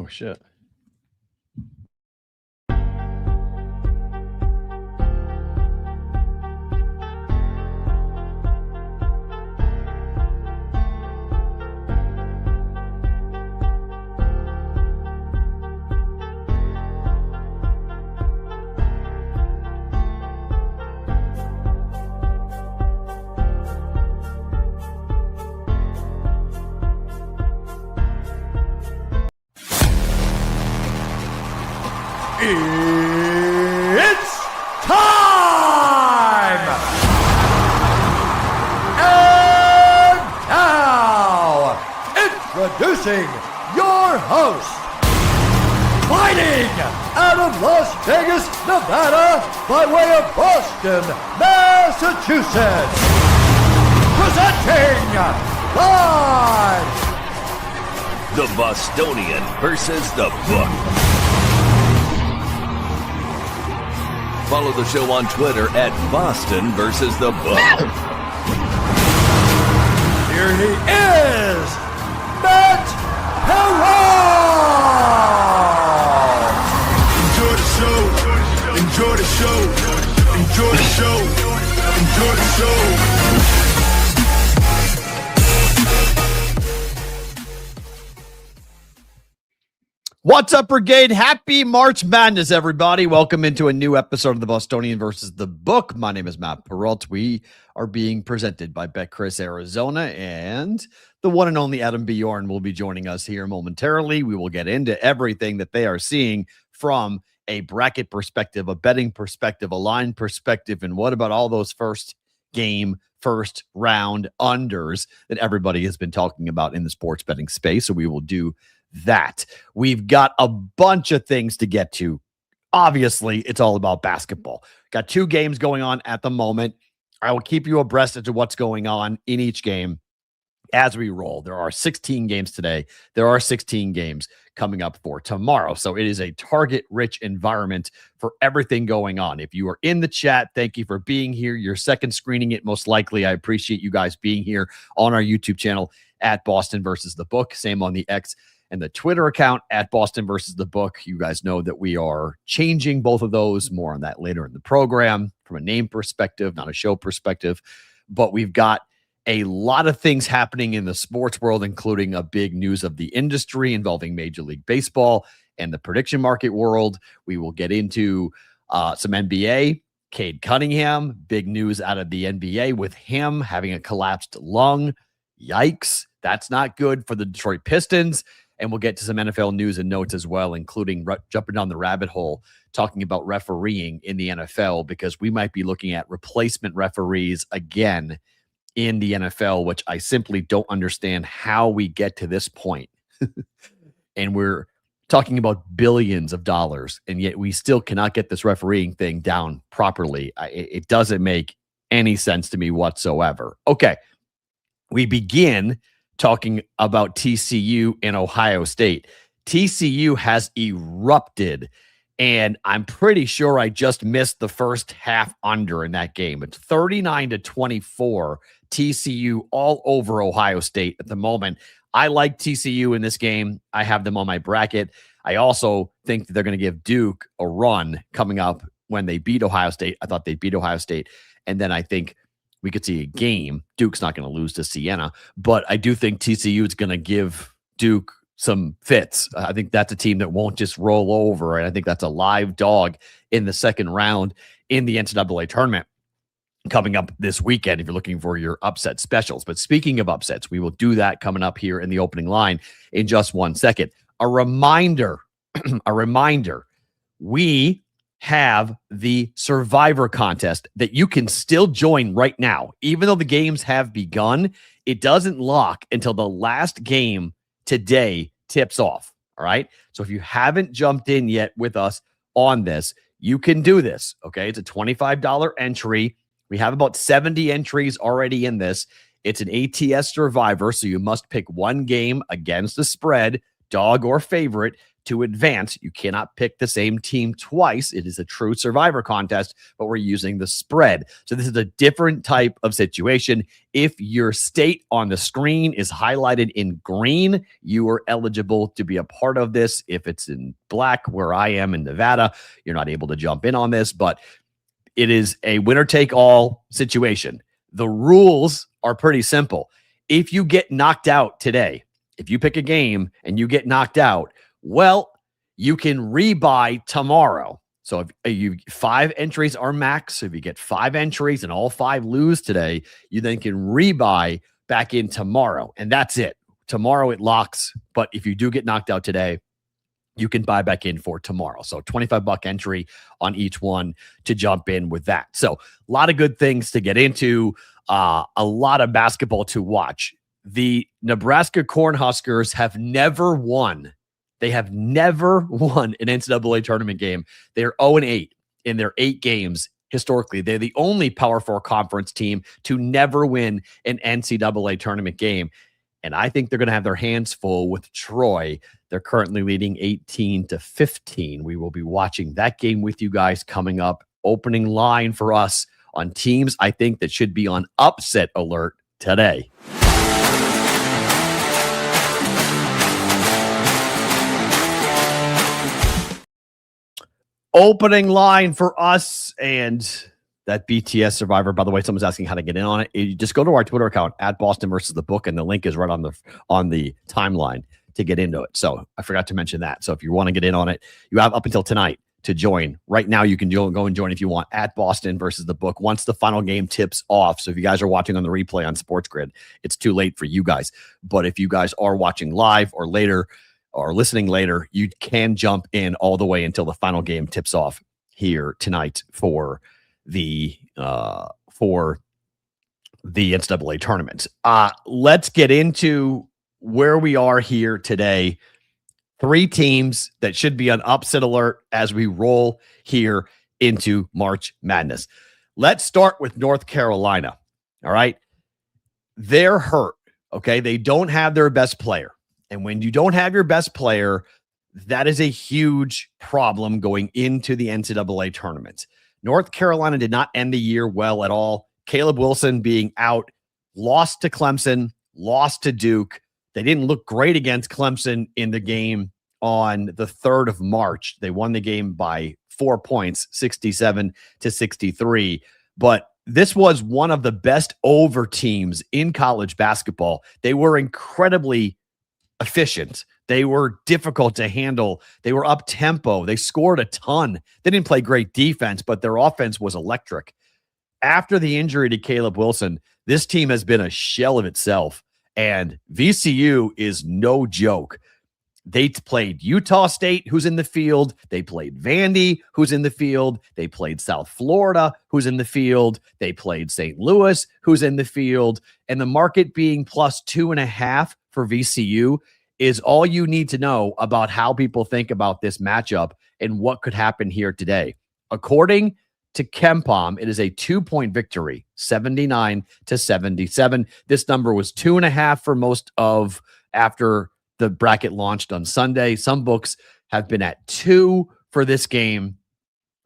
Oh, shit. It's time! And now, introducing your host, fighting out of Las Vegas, Nevada, by way of Boston, Massachusetts, presenting live the Bostonian versus the Book. Follow the show on Twitter at Boston versus the Book. Here he is, Matt Perrault. Enjoy the show. Enjoy the show. Enjoy the show. Enjoy the show. What's up, Brigade? Happy March Madness, everybody. Welcome into a new episode of the Bostonian versus the Book. My name is Matt Perrault. We are being presented by BetCris Arizona, and the one and only Adam Bjorn will be joining us here momentarily. We will get into everything that they are seeing from a bracket perspective, a betting perspective, a line perspective, and what about all those first round unders that everybody has been talking about in the sports betting space. So we will do that. We've got a bunch of things to get to. Obviously, it's all about basketball. Got two games going on at the moment. I will keep you abreast as to what's going on in each game as we roll. There are 16 games today. There are 16 games coming up for tomorrow. So it is a target-rich environment for everything going on. If you are in the chat, thank you for being here. You're second screening it, most likely. I appreciate you guys being here on our YouTube channel at Boston versus the Book. Same on the X and the Twitter account at Boston versus the Book. You guys know that we are changing both of those. More on that later in the program from a name perspective, not a show perspective. But we've got a lot of things happening in the sports world, including a big news of the industry involving Major League Baseball and the prediction market world. We will get into some NBA. Cade Cunningham, big news out of the NBA with him having a collapsed lung. Yikes. That's not good for the Detroit Pistons. And we'll get to some NFL news and notes as well, including jumping down the rabbit hole, talking about refereeing in the NFL, because we might be looking at replacement referees again in the NFL, which I simply don't understand how we get to this point. And we're talking about billions of dollars, and yet we still cannot get this refereeing thing down properly. It doesn't make any sense to me whatsoever. Okay, we begin talking about TCU and Ohio State. TCU has erupted, and I'm pretty sure I just missed the first half under in that game. It's 39-24, TCU all over Ohio State at the moment. I like TCU in this game. I have them on my bracket. I also think that they're going to give Duke a run coming up when they beat Ohio State. I thought they'd beat Ohio State, and then I think we could see a game. Duke's not going to lose to Siena, but I do think TCU is going to give Duke some fits. I think that's a team that won't just roll over, and I think that's a live dog in the second round in the NCAA tournament coming up this weekend if you're looking for your upset specials. But speaking of upsets, we will do that coming up here in the opening line in just 1 second. A reminder, we have the Survivor contest that you can still join right now. Even though the games have begun, it doesn't lock until the last game today tips off. All right. So if you haven't jumped in yet with us on this, you can do this. Okay. It's a $25 entry. We have about 70 entries already in this. It's an ATS Survivor, so you must pick one game against the spread dog or favorite to advance. You cannot pick the same team twice. It is a true survivor contest, but we're using the spread. So this is a different type of situation. If your state on the screen is highlighted in green, you are eligible to be a part of this. If it's in black, where I am in Nevada, you're not able to jump in on this, but it is a winner-take-all situation. The rules are pretty simple. If you get knocked out today, if you pick a game and you get knocked out, well, you can rebuy tomorrow. So if you 5 entries are max, so if you get 5 entries and all 5 lose today, you then can rebuy back in tomorrow. And that's it. Tomorrow it locks. But if you do get knocked out today, you can buy back in for tomorrow. So $25 entry on each one to jump in with that. So a lot of good things to get into, a lot of basketball to watch. The Nebraska Cornhuskers have never won. They have never won an NCAA tournament game. They're 0-8 in their 8 games historically. They're the only Power 4 conference team to never win an NCAA tournament game. And I think they're going to have their hands full with Troy. They're currently leading 18-15. We will be watching that game with you guys coming up. Opening line for us on teams I think that should be on upset alert today. Opening line for us and that BTS Survivor. By the way, someone's asking how to get in on it. You just go to our Twitter account at Boston versus the book, and the link is right on the timeline to get into it. So I forgot to mention that. So if you want to get in on it, you have up until tonight to join. Right now, you can go and join if you want at Boston versus the book once the final game tips off. So if you guys are watching on the replay on Sports Grid, it's too late for you guys. But if you guys are watching live or later or listening later, you can jump in all the way until the final game tips off here tonight for the NCAA tournament. Let's get into where we are here today. 3 teams that should be on upset alert as we roll here into March Madness. Let's start with North Carolina. All right. They're hurt. Okay. They don't have their best player. And when you don't have your best player, that is a huge problem going into the NCAA tournament. North Carolina did not end the year well at all. Caleb Wilson being out, lost to Clemson, lost to Duke. They didn't look great against Clemson in the game on the 3rd of March. They won the game by 4 points, 67-63. But this was one of the best over teams in college basketball. They were incredibly efficient. They were difficult to handle. They were up tempo. They scored a ton. They didn't play great defense, but their offense was electric. After the injury to Caleb Wilson, this team has been a shell of itself, and VCU is no joke. They played Utah State, who's in the field. They played Vandy, who's in the field. They played South Florida, who's in the field. They played St. Louis, who's in the field. And the market being plus 2.5 for VCU is all you need to know about how people think about this matchup and what could happen here today. According to KenPom, it is a 2-point victory, 79-77. This number was 2.5 for most of after the bracket launched on Sunday. Some books have been at 2 for this game.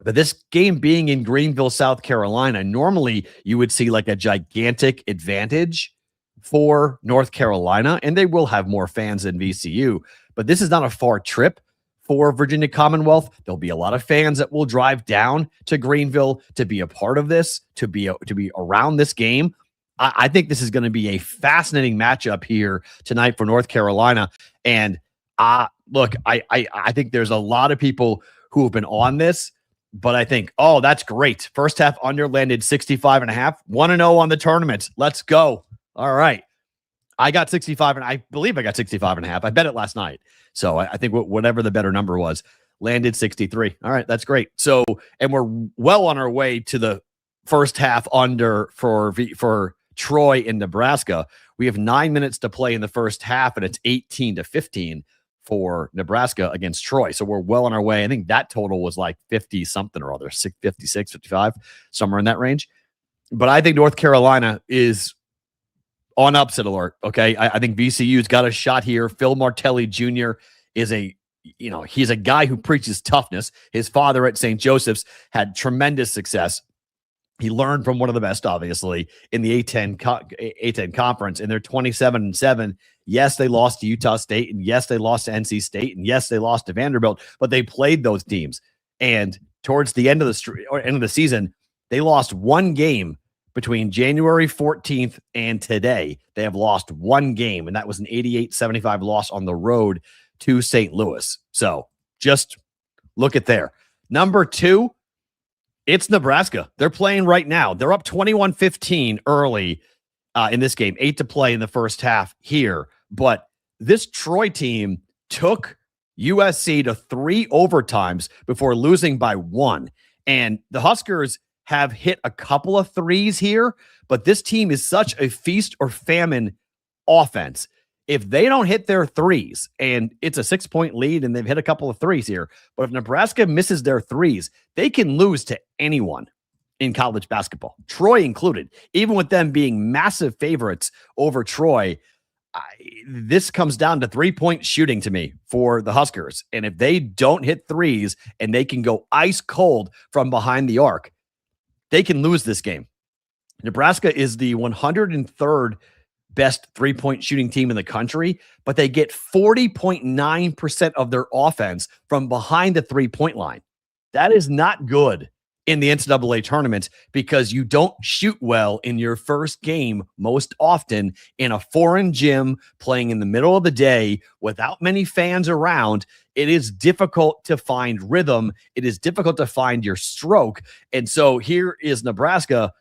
But this game being in Greenville, South Carolina, normally you would see like a gigantic advantage for North Carolina, and they will have more fans than VCU. But this is not a far trip for Virginia Commonwealth. There'll be a lot of fans that will drive down to Greenville to be a part of this, to be around this game. I think this is going to be a fascinating matchup here tonight for North Carolina. And look, I think there's a lot of people who have been on this, but I think, oh, that's great. First half under landed 65.5, 1-0 on the tournament. Let's go. All right. I got 65, and I believe I got 65.5. I bet it last night. So I think whatever the better number was, landed 63. All right. That's great. So, and we're well on our way to the first half under for Troy in Nebraska. We have 9 minutes to play in the first half, and it's 18-15 for Nebraska against Troy. So we're well on our way. I think that total was like 50 something or other, 56, 55, somewhere in that range. But I think North Carolina is on upset alert. Okay. I think VCU's got a shot here. Phil Martelli Jr. is he's a guy who preaches toughness. His father at St. Joseph's had tremendous success. He learned from one of the best, obviously, in the A10 conference, and they're 27-7. Yes, they lost to Utah State, and yes, they lost to NC State, and yes, they lost to Vanderbilt, but they played those teams. And towards the end of the season, they lost one game between January 14th and today. They have lost one game, and that was an 88-75 loss on the road to St. Louis. So just look at there. Number 2, it's Nebraska. They're playing right now. They're up 21-15 early in this game. 8 to play in the first half here. But this Troy team took USC to 3 overtimes before losing by 1. And the Huskers have hit a couple of threes here, but this team is such a feast or famine offense. If they don't hit their threes, and it's a 6-point lead and they've hit a couple of threes here, but if Nebraska misses their threes, they can lose to anyone in college basketball, Troy included. Even with them being massive favorites over Troy, this comes down to 3-point shooting to me for the Huskers. And if they don't hit threes and they can go ice cold from behind the arc, they can lose this game. Nebraska is the 103rd best 3-point shooting team in the country, but they get 40.9% of their offense from behind the 3-point line. That is not good in the NCAA tournament because you don't shoot well in your first game most often in a foreign gym playing in the middle of the day without many fans around. It is difficult to find rhythm. It is difficult to find your stroke. And so here is Nebraska,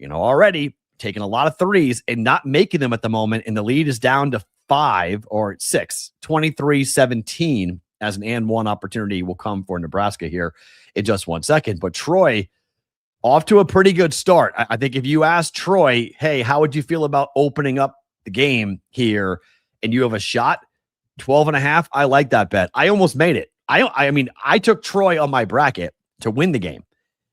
already taking a lot of threes and not making them at the moment. And the lead is down to 5 or 6, 23-17 as an and one opportunity will come for Nebraska here in just 1 second. But Troy off to a pretty good start. I think if you ask Troy, hey, how would you feel about opening up the game here and you have a shot, 12.5, I like that bet. I almost made it. I mean, I took Troy on my bracket to win the game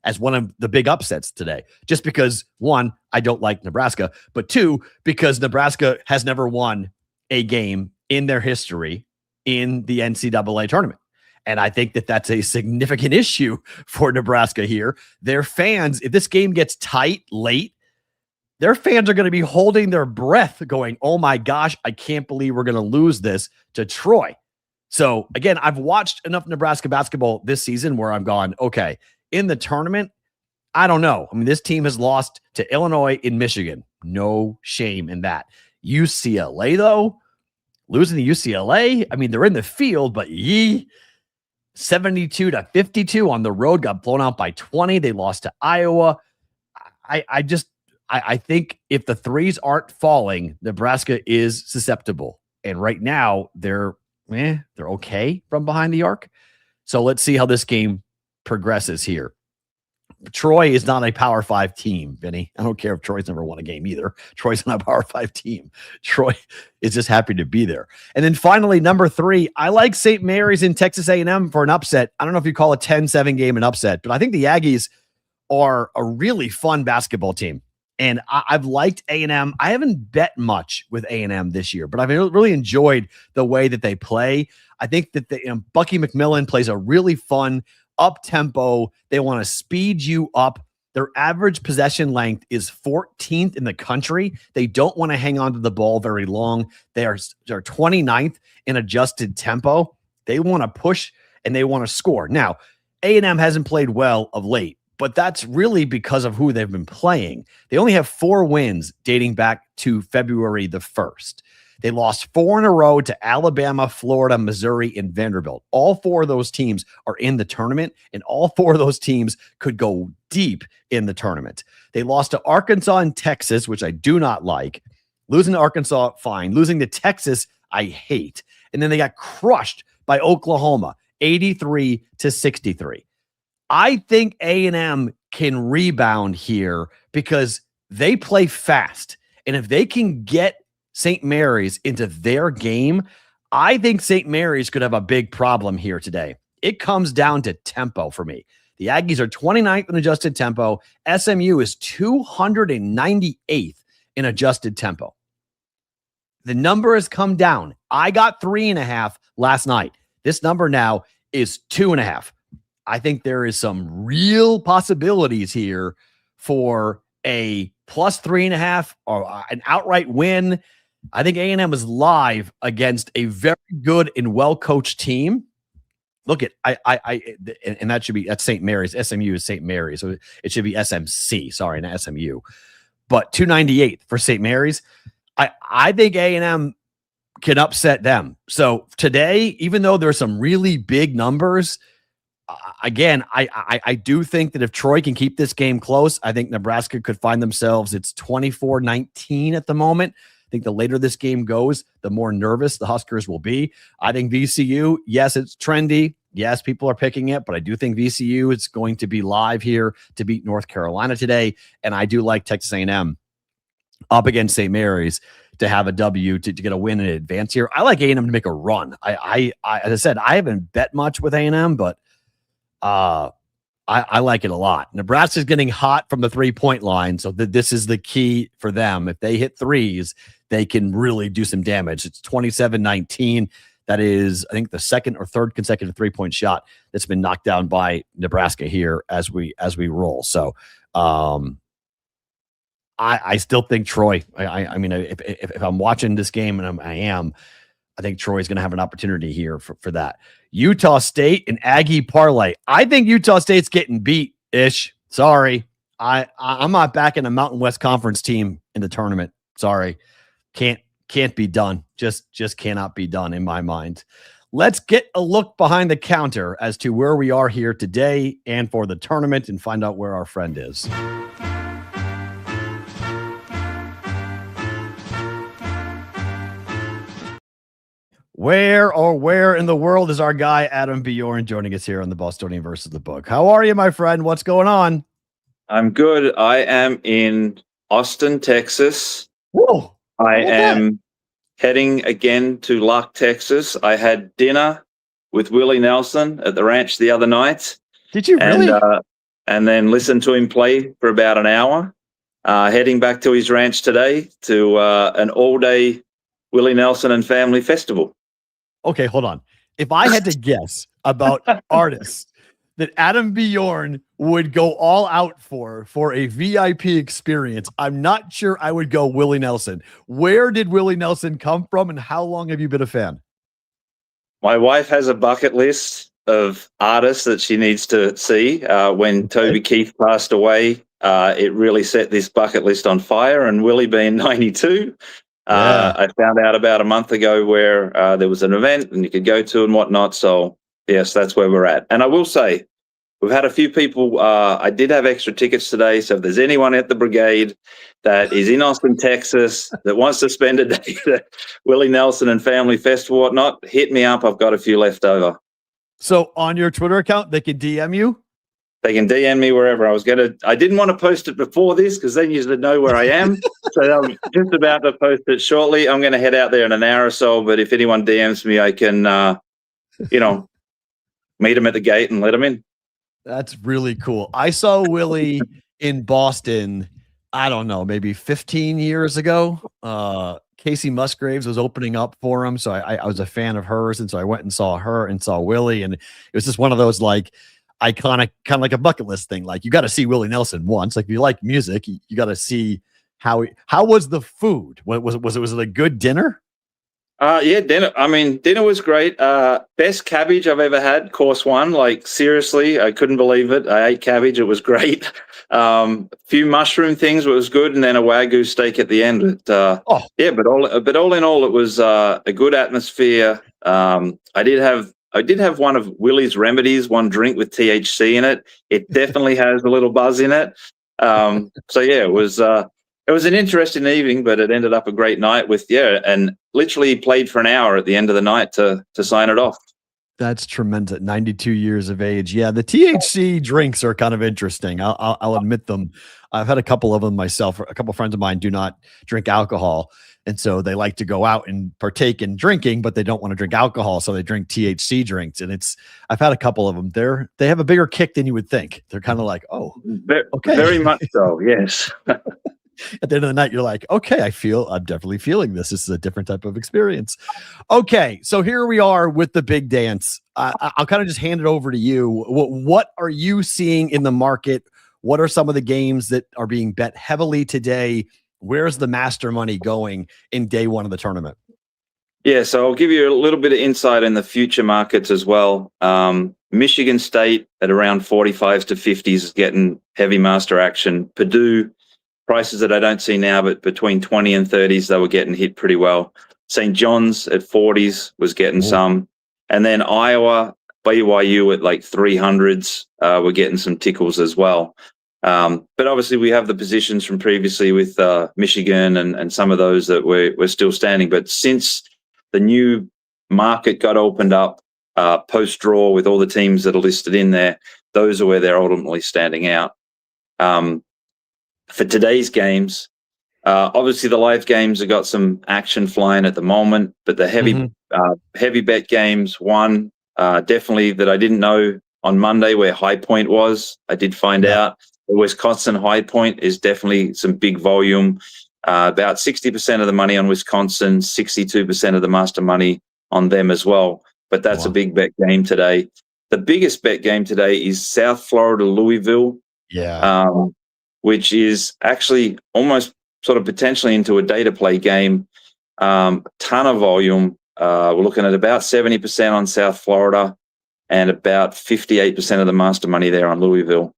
as one of the big upsets today, just because 1, I don't like Nebraska, but 2, because Nebraska has never won a game in their history in the NCAA tournament. And I think that that's a significant issue for Nebraska here. Their fans, if this game gets tight late, their fans are going to be holding their breath going, oh my gosh, I can't believe we're going to lose this to Troy. So again, I've watched enough Nebraska basketball this season where I'm gone, okay, in the tournament, I don't know. I mean, this team has lost to Illinois in Michigan. No shame in that. UCLA, though, losing to UCLA, I mean, they're in the field, but 72-52 on the road, got blown out by 20. They lost to Iowa. I think if the threes aren't falling, Nebraska is susceptible. And right now, they're okay from behind the arc. So let's see how this game progresses here. Troy is not a Power 5 team, Vinny. I don't care if Troy's never won a game either. Troy's not a Power 5 team. Troy is just happy to be there. And then finally, number 3, I like St. Mary's in Texas A&M for an upset. I don't know if you call a 10-7 game an upset, but I think the Aggies are a really fun basketball team. And I've liked A&M. I haven't bet much with A&M this year, but I've really enjoyed the way that they play. I think that Bucky McMillan plays a really fun up-tempo. They want to speed you up. Their average possession length is 14th in the country. They don't want to hang on to the ball very long. They're 29th in adjusted tempo. They want to push and they want to score. Now, A&M hasn't played well of late, but that's really because of who they've been playing. They only have 4 wins dating back to February the 1st. They lost 4 in a row to Alabama, Florida, Missouri, and Vanderbilt. All 4 of those teams are in the tournament, and all 4 of those teams could go deep in the tournament. They lost to Arkansas and Texas, which I do not like. Losing to Arkansas, fine. Losing to Texas, I hate. And then they got crushed by Oklahoma, 83-63. I think A&M can rebound here because they play fast. And if they can get St. Mary's into their game, I think St. Mary's could have a big problem here today. It comes down to tempo for me. The Aggies are 29th in adjusted tempo. SMU is 298th in adjusted tempo. The number has come down. I got 3.5 last night. This number now is 2.5. I think there is some real possibilities here for a plus 3.5 or an outright win. I think A&M is live against a very good and well-coached team. Look at and that's St. Mary's. SMU is St. Mary's, so it should be SMC. Sorry, not SMU. But 298 for St. Mary's. I think A&M can upset them. So today, even though there's some really big numbers, again, I do think that if Troy can keep this game close, I think Nebraska could find themselves. It's 24-19 at the moment. I think the later this game goes, the more nervous the Huskers will be. I think VCU, yes, it's trendy. Yes, people are picking it, but I do think VCU is going to be live here to beat North Carolina today. And I do like Texas A&M up against St. Mary's to have a W, to get a win and advance here. I like A&M to make a run. I as I said, I haven't bet much with A&M, but I like it a lot. Nebraska's getting hot from the 3-point line, so this is the key for them. If they hit threes, they can really do some damage. It's 27-19. That is, I think, the second or third consecutive 3-point shot that's been knocked down by Nebraska here as we roll. So I still think Troy. I mean, if I'm watching this game, and I think Troy's going to have an opportunity here for that. Utah State and Aggie parlay. I think Utah State's getting beat ish. Sorry. I'm not backing a Mountain West Conference team in the tournament. Sorry. Can't be done. Just cannot be done in my mind. Let's get a look behind the counter as to where we are here today and for the tournament and find out where our friend is. Where in the world is our guy Adam Bjorn joining us here on the Bostonian versus the Book? How are you, my friend? What's going on? I'm good. I am in Austin, Texas. Whoa! I am heading again to Luck, Texas. I had dinner with Willie Nelson at the ranch the other night. Did you really? And then listened to him play for about an hour. Heading back to his ranch today to an all-day Willie Nelson and Family Festival. Okay, hold on. If I had to guess about artists that Adam Bjorn would go all out for a VIP experience, I'm not sure I would go Willie Nelson. Where did Willie Nelson come from, and how long have you been a fan? My wife has a bucket list of artists that she needs to see. When Toby Keith passed away, it really set this bucket list on fire, and Willie being 92, I found out about a month ago where there was an event and you could go to and whatnot. So yes, that's where we're at. And I will say, we've had a few people. I did have extra tickets today. So if there's anyone at the brigade that is in Austin, Texas, that wants to spend a day at Willie Nelson and Family Festival, whatnot, hit me up. I've got a few left over. So on your Twitter account, they can DM you? They can DM me wherever. I didn't want to post it before this because then you would know where I am. So I'm just about to post it shortly. I'm going to head out there in an hour or so. But if anyone DMs me, I can, meet them at the gate and let them in. That's really cool. I saw Willie in Boston, I don't know, maybe 15 years ago. Casey Musgraves was opening up for him. So I was a fan of hers. And so I went and saw her and saw Willie. And it was just one of those like iconic, kind of like a bucket list thing. Like you got to see Willie Nelson once. Like if you like music, you got to see how was the food? Was it a good dinner? Yeah, dinner was great. Best cabbage I've ever had, course one. Like seriously, I couldn't believe it. I ate cabbage. It was great. Few mushroom things, it was good, and then a Wagyu steak at the end. But all in all, it was a good atmosphere. I did have one of Willie's remedies, one drink with THC in it. It definitely has a little buzz in it. So yeah, it was an interesting evening, but it ended up a great night and literally played for an hour at the end of the night to sign it off. That's tremendous. 92 years of age. Yeah, the THC drinks are kind of interesting. I'll admit them. I've had a couple of them myself. A couple of friends of mine do not drink alcohol, and so they like to go out and partake in drinking, but they don't want to drink alcohol, so they drink THC drinks. And I've had a couple of them. They have a bigger kick than you would think. They're kind of like, oh, okay, very much so. Yes. At the end of the night, you're like, okay, I'm definitely feeling this. This is a different type of experience. Okay, so here we are with the big dance. I'll kind of just hand it over to you. What are you seeing in the market? What are some of the games that are being bet heavily today? Where's the master money going in day one of the tournament? Yeah, so I'll give you a little bit of insight in the future markets as well. Michigan State at around 45s to 50s is getting heavy master action. Purdue, prices that I don't see now, but between 20 and 30s, they were getting hit pretty well. St. John's at 40s was getting some. And then Iowa, BYU at like 300s were getting some tickles as well. But obviously we have the positions from previously with Michigan and some of those that we're still standing. But since the new market got opened up post-draw with all the teams that are listed in there, those are where they're ultimately standing out. For today's games, obviously the live games have got some action flying at the moment, but the heavy bet games, one definitely that I didn't know on Monday where High Point was. I did find out the Wisconsin High Point is definitely some big volume. About 60% of the money on Wisconsin, 62% of the master money on them as well. But that's a big bet game today. The biggest bet game today is South Florida, Louisville. Which is actually almost sort of potentially into a data play game. Ton of volume. We're looking at about 70% on South Florida and about 58% of the master money there on Louisville.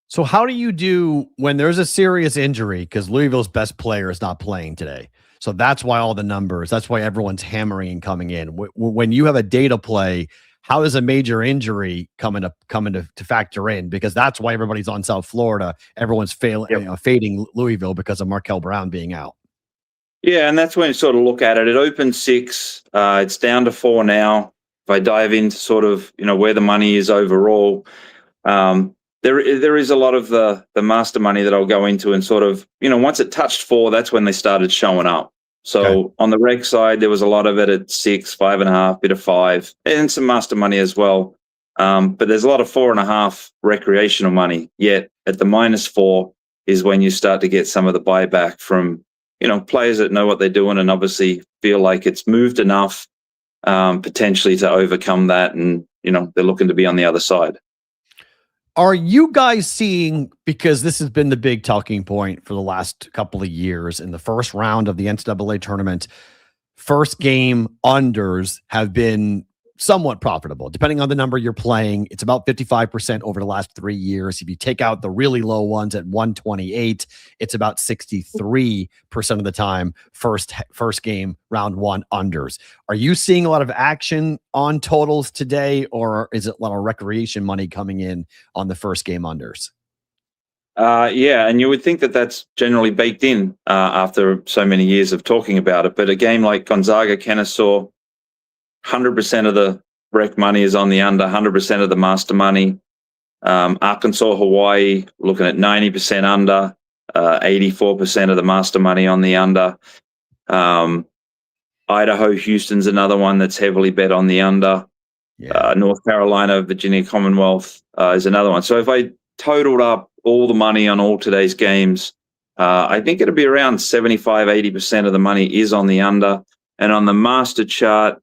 So how do you do when there's a serious injury? Because Louisville's best player is not playing today. So that's why all the numbers, that's why everyone's hammering and coming in. When you have a data play, how does a major injury come into to factor in? Because that's why everybody's on South Florida. Everyone's fading Louisville because of Markel Brown being out. Yeah, and that's when you sort of look at it. It opened 6. It's down to 4 now. If I dive into sort of where the money is overall, there is a lot of the master money that I'll go into and sort of once it touched 4, that's when they started showing up. So on the reg side, there was a lot of it at 6, 5.5, bit of 5, and some master money as well. But there's a lot of 4.5 recreational money. Yet at the -4 is when you start to get some of the buyback from players that know what they're doing and obviously feel like it's moved enough potentially to overcome that, and they're looking to be on the other side. Are you guys seeing, because this has been the big talking point for the last couple of years in the first round of the NCAA tournament, first game unders have been somewhat profitable. Depending on the number you're playing, it's about 55% over the last 3 years. If you take out the really low ones at 128, it's about 63% of the time first game round 1 unders. Are you seeing a lot of action on totals today, or is it a lot of recreation money coming in on the first game unders? Yeah, and you would think that that's generally baked in after so many years of talking about it. But a game like Gonzaga, Kennesaw, 100% of the rec money is on the under, 100% of the master money. Arkansas, Hawaii, looking at 90% under, 84% of the master money on the under. Idaho, Houston's another one that's heavily bet on the under. North Carolina, Virginia Commonwealth is another one. So if I totaled up all the money on all today's games, I think it'll be around 75, 80% of the money is on the under. And on the master chart,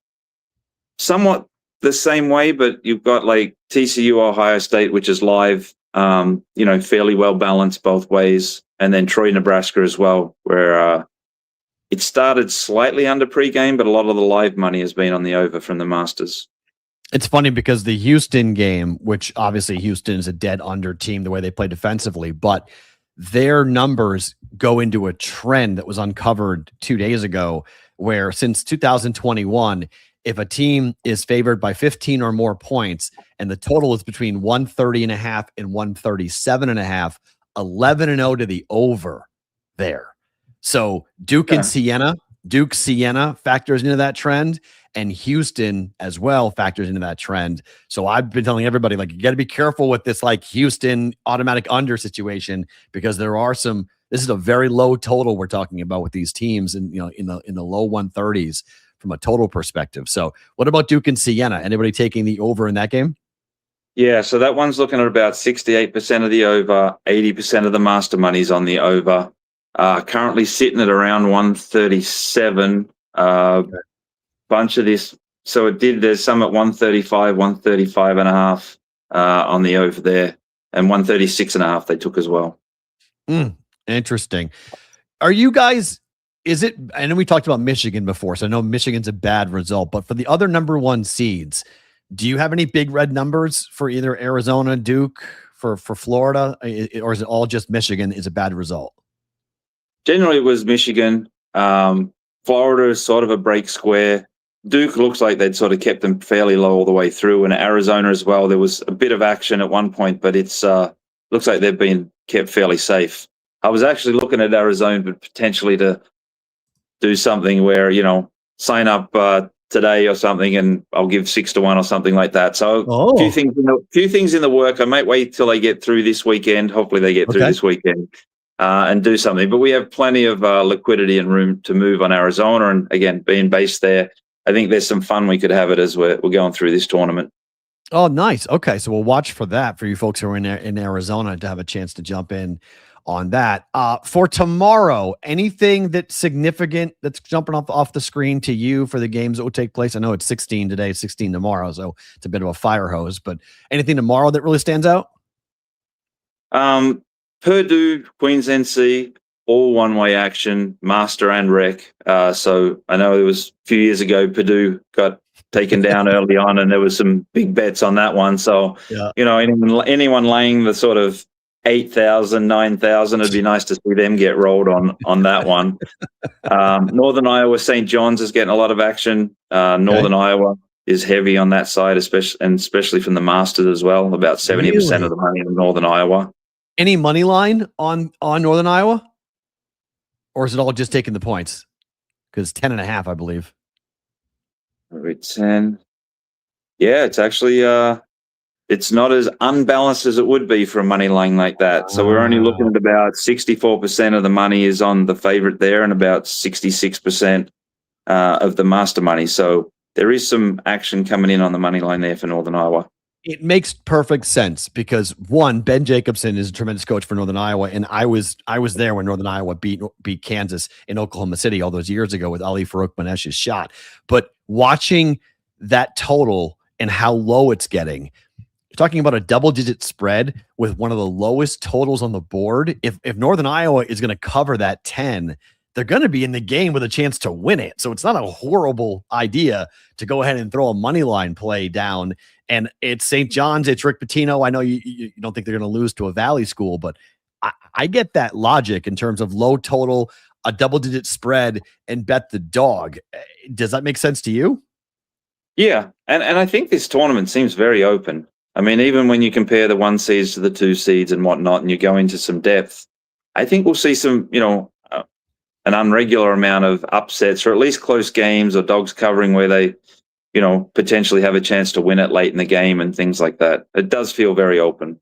somewhat the same way, but you've got like TCU, Ohio State, which is live, fairly well balanced both ways. And then Troy, Nebraska as well, where it started slightly under pregame, but a lot of the live money has been on the over from the Masters. It's funny because the Houston game, which obviously Houston is a dead under team the way they play defensively, but their numbers go into a trend that was uncovered 2 days ago, where since 2021, if a team is favored by 15 or more points and the total is between 130.5 and 137.5, 11-0 to the over there. So Duke Siena factors into that trend, and Houston as well factors into that trend. So I've been telling everybody, like, you got to be careful with this like Houston automatic under situation, because there are some, this is a very low total we're talking about with these teams, and in the low 130s from a total perspective. So what about Duke and Siena? Anybody taking the over in that game? Yeah, so that one's looking at about 68% of the over, 80% of the master money's on the over. Currently sitting at around 137. Bunch of this. So there's some at 135, 135 and a half on the over there, and 136 and a half they took as well. Interesting. Are you guys, I know we talked about Michigan before, so I know Michigan's a bad result, but for the other number one seeds, do you have any big red numbers for either Arizona, Duke, for Florida, or is it all just Michigan is a bad result? Generally, it was Michigan. Florida is sort of a break square. Duke looks like they'd sort of kept them fairly low all the way through, and Arizona as well. There was a bit of action at one point, but it's looks like they've been kept fairly safe. I was actually looking at Arizona, but potentially to do something where, sign up today or something, and I'll give 6-1 or something like that. So a few things in the work. I might wait till they get through this weekend. Hopefully they get through this weekend and do something. But we have plenty of liquidity and room to move on Arizona. And again, being based there, I think there's some fun we could have it as we're going through this tournament. Oh, nice. Okay, so we'll watch for that for you folks who are in Arizona to have a chance to jump in on that. For tomorrow, anything that's significant that's jumping off the screen to you for the games that will take place? I know it's 16 today, 16 tomorrow, so it's a bit of a fire hose, but anything tomorrow that really stands out? Purdue, Queens NC, all one-way action, master and rec. So I know it was a few years ago, Purdue got taken down early on, and there was some big bets on that one. So, anyone laying the sort of 8,000, 9,000, it'd be nice to see them get rolled on that one. Northern Iowa, St. John's is getting a lot of action. Northern Iowa is heavy on that side, especially from the Masters as well. About 70% of the money in Northern Iowa. Any money line on Northern Iowa? Or is it all just taking the points? Because 10.5, I believe. 10. Yeah, it's actually it's not as unbalanced as it would be for a money line like that. So we're only looking at about 64% of the money is on the favorite there, and about 66% of the master money. So there is some action coming in on the money line there for Northern Iowa. It makes perfect sense because one, Ben Jacobson is a tremendous coach for Northern Iowa, and I was there when Northern Iowa beat Kansas in Oklahoma City all those years ago with Ali Farouk-Manesh's shot. But watching that total and how low it's getting, you're talking about a double-digit spread with one of the lowest totals on the board. If Northern Iowa is going to cover that 10, they're going to be in the game with a chance to win it. So it's not a horrible idea to go ahead and throw a money line play down. And it's St. John's, it's Rick Pitino. I know you don't think they're going to lose to a Valley school, but I get that logic in terms of low total, a double-digit spread, and bet the dog. Does that make sense to you? Yeah, and I think this tournament seems very open. I mean, even when you compare the 1 seeds to the 2 seeds and whatnot, and you go into some depth, I think we'll see some, an unregular amount of upsets, or at least close games or dogs covering where they, potentially have a chance to win it late in the game and things like that. It does feel very open.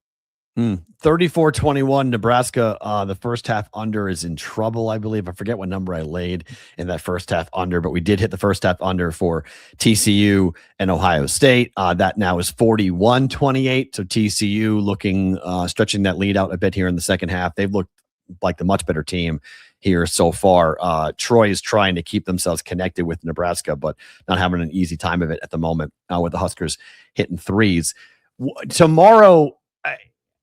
34-21, Nebraska, the first half under is in trouble, I believe. I forget what number I laid in that first half under, but we did hit the first half under for TCU and Ohio State. That now is 41-28. So TCU looking, stretching that lead out a bit here in the second half. They've looked like the much better team here so far. Troy is trying to keep themselves connected with Nebraska, but not having an easy time of it at the moment with the Huskers hitting threes. Tomorrow,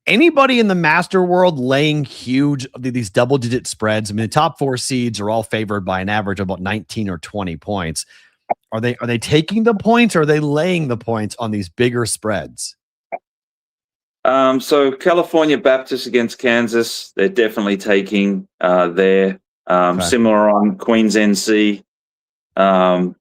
anybody in the master world laying huge, these double-digit spreads? I mean, the top 4 seeds are all favored by an average of about 19 or 20 points. Are they taking the points, or are they laying the points on these bigger spreads? So California Baptist against Kansas, they're definitely taking there. Similar on Queens NC. I'm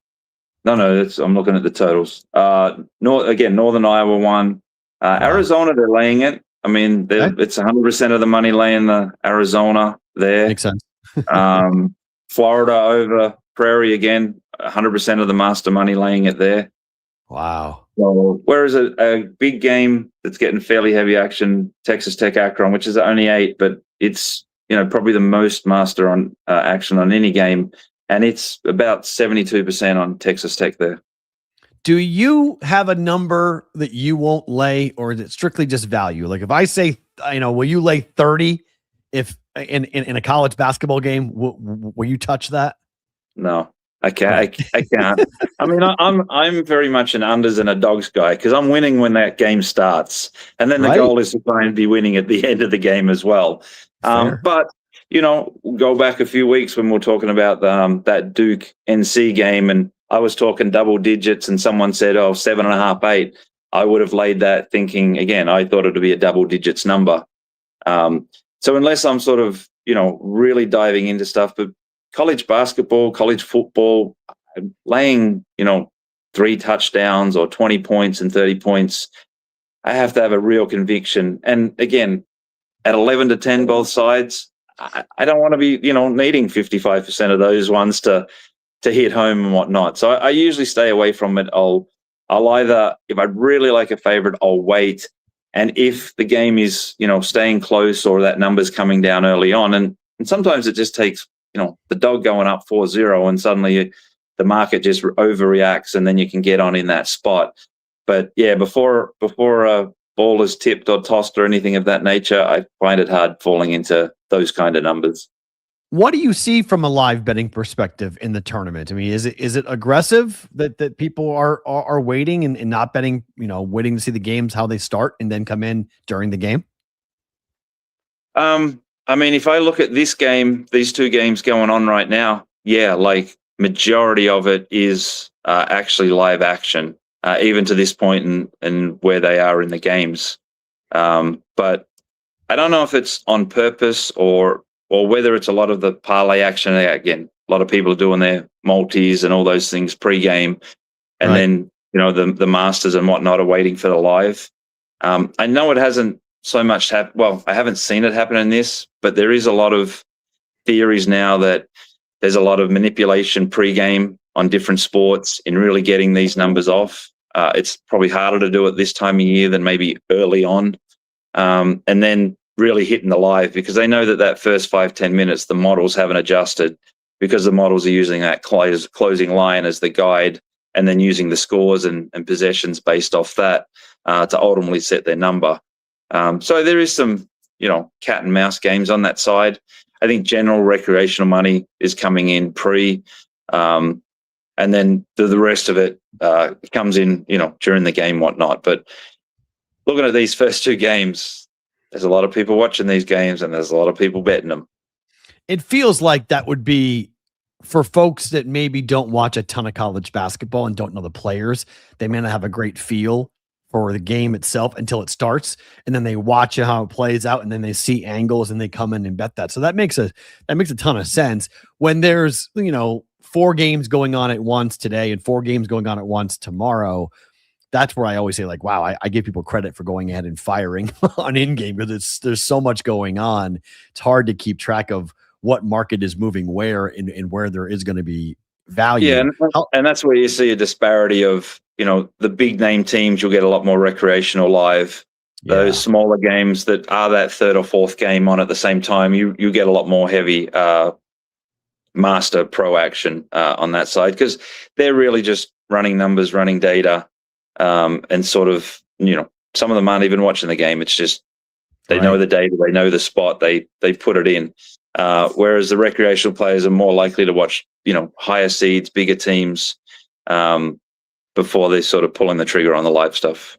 looking at the totals. Northern Iowa won. Arizona, they're laying it. I mean, it's 100% of the money laying the Arizona there. Makes sense. Florida over Prairie again, 100% of the master money laying it there. Wow. So, whereas a big game that's getting fairly heavy action, Texas Tech Akron, which is only 8, but it's probably the most master on action on any game, and it's about 72% on Texas Tech there. Do you have a number that you won't lay, or is it strictly just value? Like if I say, will you lay 30 if in a college basketball game? Will you touch that? No, I can't. I can't. I mean, I'm very much an unders and a dogs guy because I'm winning when that game starts, and then the goal is to try and be winning at the end of the game as well. But go back a few weeks when we're talking about that Duke NC game, and I was talking double digits, and someone said, 7.5, 8. I would have laid that thinking again. I thought it would be a double digits number. So unless I'm sort of really diving into stuff, but college basketball, college football, laying 3 touchdowns or 20 points and 30 points, I have to have a real conviction. And again, at 11-10 both sides, I don't want to be needing 55% of those ones to hit home and whatnot. So I usually stay away from it. I'll either, if I really like a favorite, I'll wait. And if the game is, staying close or that number's coming down early on, and sometimes it just takes, the dog going up 4-0 and suddenly the market just overreacts and then you can get on in that spot. But yeah, before a ball is tipped or tossed or anything of that nature, I find it hard falling into those kind of numbers. What do you see from a live betting perspective in the tournament? I mean, is it aggressive that people are waiting and not betting, waiting to see the games, how they start and then come in during the game? I mean, if I look at this game, these 2 games going on right now, yeah, like majority of it is actually live action, even to this point and where they are in the games. But I don't know if it's on purpose or whether it's a lot of the parlay action. Again, a lot of people are doing their multis and all those things pre-game. And then, the masters and whatnot are waiting for the live. I know it hasn't so much I haven't seen it happen in this, but there is a lot of theories now that there's a lot of manipulation pre-game on different sports in really getting these numbers off. It's probably harder to do it this time of year than maybe early on. And then really hitting the live because they know that first 5-10 minutes, the models haven't adjusted because the models are using that closing line as the guide and then using the scores and possessions based off that to ultimately set their number. So there is some, cat and mouse games on that side. I think general recreational money is coming in pre, and then the rest of it comes in, during the game, whatnot. But looking at these first 2 games, there's a lot of people watching these games and there's a lot of people betting them. It feels like that would be for folks that maybe don't watch a ton of college basketball and don't know the players. They may not have a great feel for the game itself until it starts. And then they watch how it plays out and then they see angles and they come in and bet that. So that makes a ton of sense when there's, 4 games going on at once today and 4 games going on at once tomorrow. That's where I always say, like, wow, I give people credit for going ahead and firing on in-game because there's so much going on. It's hard to keep track of what market is moving where and where there is going to be value. Yeah, and that's where you see a disparity of, the big name teams, you'll get a lot more recreational live. Yeah. Those smaller games that are that 3rd or 4th game on at the same time, you get a lot more heavy master pro action on that side because they're really just running numbers, running data. And sort of, some of them aren't even watching the game. It's just they know the data, they know the spot, they put it in. Whereas the recreational players are more likely to watch, higher seeds, bigger teams before they're sort of pulling the trigger on the live stuff.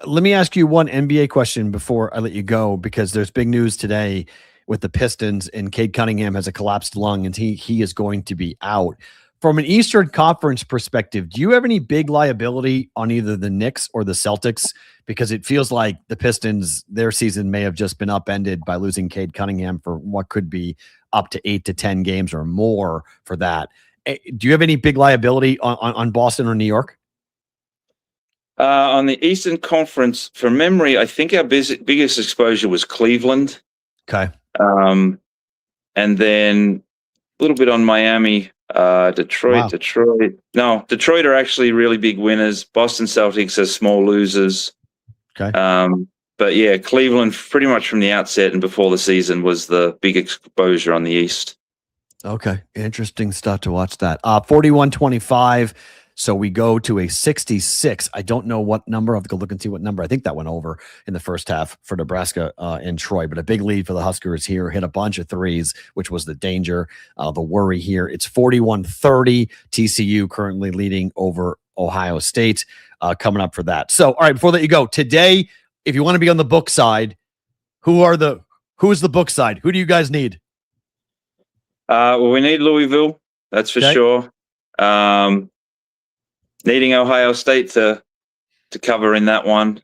Let me ask you one NBA question before I let you go, because there's big news today with the Pistons and Cade Cunningham has a collapsed lung and he is going to be out. From an Eastern Conference perspective, do you have any big liability on either the Knicks or the Celtics? Because it feels like the Pistons, their season may have just been upended by losing Cade Cunningham for what could be up to 8 to 10 games or more for that. Do you have any big liability on Boston or New York? On the Eastern Conference, from memory, I think our biggest exposure was Cleveland. Okay. And then a little bit on Miami. Detroit. No, Detroit are actually really big winners. Boston Celtics are small losers. Okay. But yeah, Cleveland pretty much from the outset and before the season was the big exposure on the East. Okay. Interesting stuff to watch that. 41-25. So we go to a 66. I don't know what number. I have to go look and see what number. I think that went over in the first half for Nebraska and Troy, but a big lead for the Huskers here. Hit a bunch of threes, which was the danger, the worry here. It's 41-30. TCU currently leading over Ohio State coming up for that. So, all right, before I let you go, today, if you want to be on the book side, who's the book side? Who do you guys need? Well, we need Louisville. That's for sure. Needing Ohio State to cover in that one.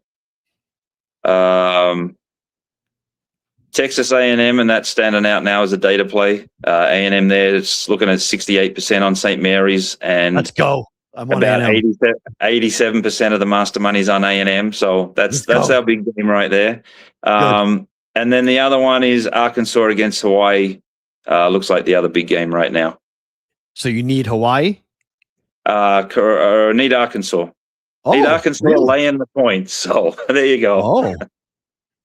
Texas A&M, and that's standing out now as a data play. A&M there, it's looking at 68% on St. Mary's, and let's go. I'm on about A&M. 87% of the master money's on A&M. So that's our big game right there. And then the other one is Arkansas against Hawaii. Looks like the other big game right now. So you need Hawaii? Need Arkansas. Need Arkansas laying the points. So there you go. Oh,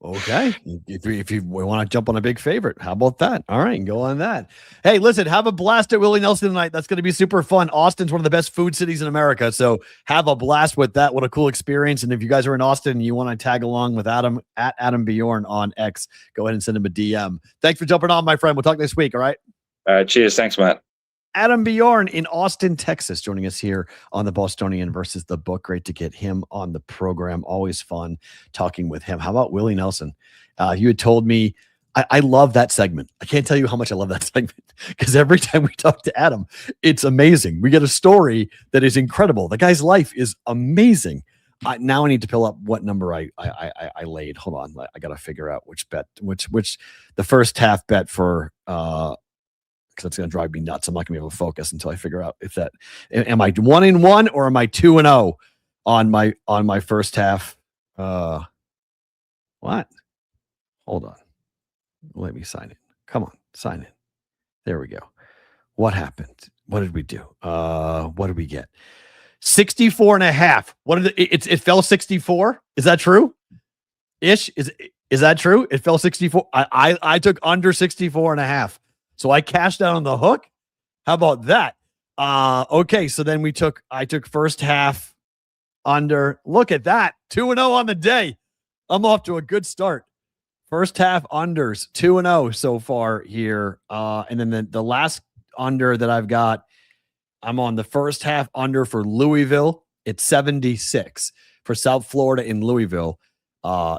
okay. If you want to jump on a big favorite, how about that? All right, go on that. Hey, listen, have a blast at Willie Nelson tonight. That's going to be super fun. Austin's one of the best food cities in America, so have a blast with that. What a cool experience. And if you guys are in Austin and you want to tag along with Adam at Adam Bjorn on X, go ahead and send him a DM. Thanks for jumping on, my friend. We'll talk next week, all right? Cheers. Thanks, Matt. Adam Bjorn in Austin, Texas, joining us here on the Bostonian versus the Book. Great to get him on the program. Always fun talking with him. How about Willie Nelson? You had told me, I love that segment. I can't tell you how much I love that segment because every time we talk to Adam, it's amazing. We get a story that is incredible. The guy's life is amazing. Now I need to pull up what number I laid. Hold on. I got to figure out which the first half bet for, because that's going to drive me nuts. I'm not going to be able to focus until I figure out if am I 1-1 or am I 2-0 on my first half? What? Hold on. Let me sign it. Come on, sign it. There we go. What happened? What did we do? What did we get? 64.5. What did it fell 64? Is that true? Ish? Is that true? It fell 64. I took under 64.5. So I cashed out on the hook. How about that? Okay, so then I took first half under. Look at that. 2-0 on the day. I'm off to a good start. First half unders, 2-0 so far here. And then the last under that I've got, I'm on the first half under for Louisville. It's 76 for South Florida in Louisville.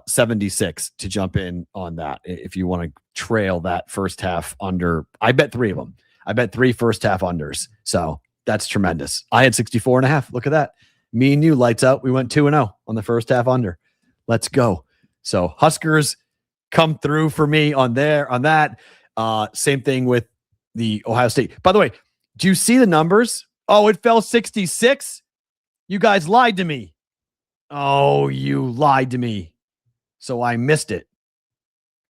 76 to jump in on that. If you want to trail that first half under, I bet 3 of them. I bet 3 first half unders. So that's tremendous. I had 64.5. Look at that. Me and you, lights out. We went 2-0 on the first half under. Let's go. So Huskers come through for me on that. Same thing with the Ohio State. By the way, do you see the numbers? Oh, it fell 66. You guys lied to me. Oh, you lied to me. So I missed it.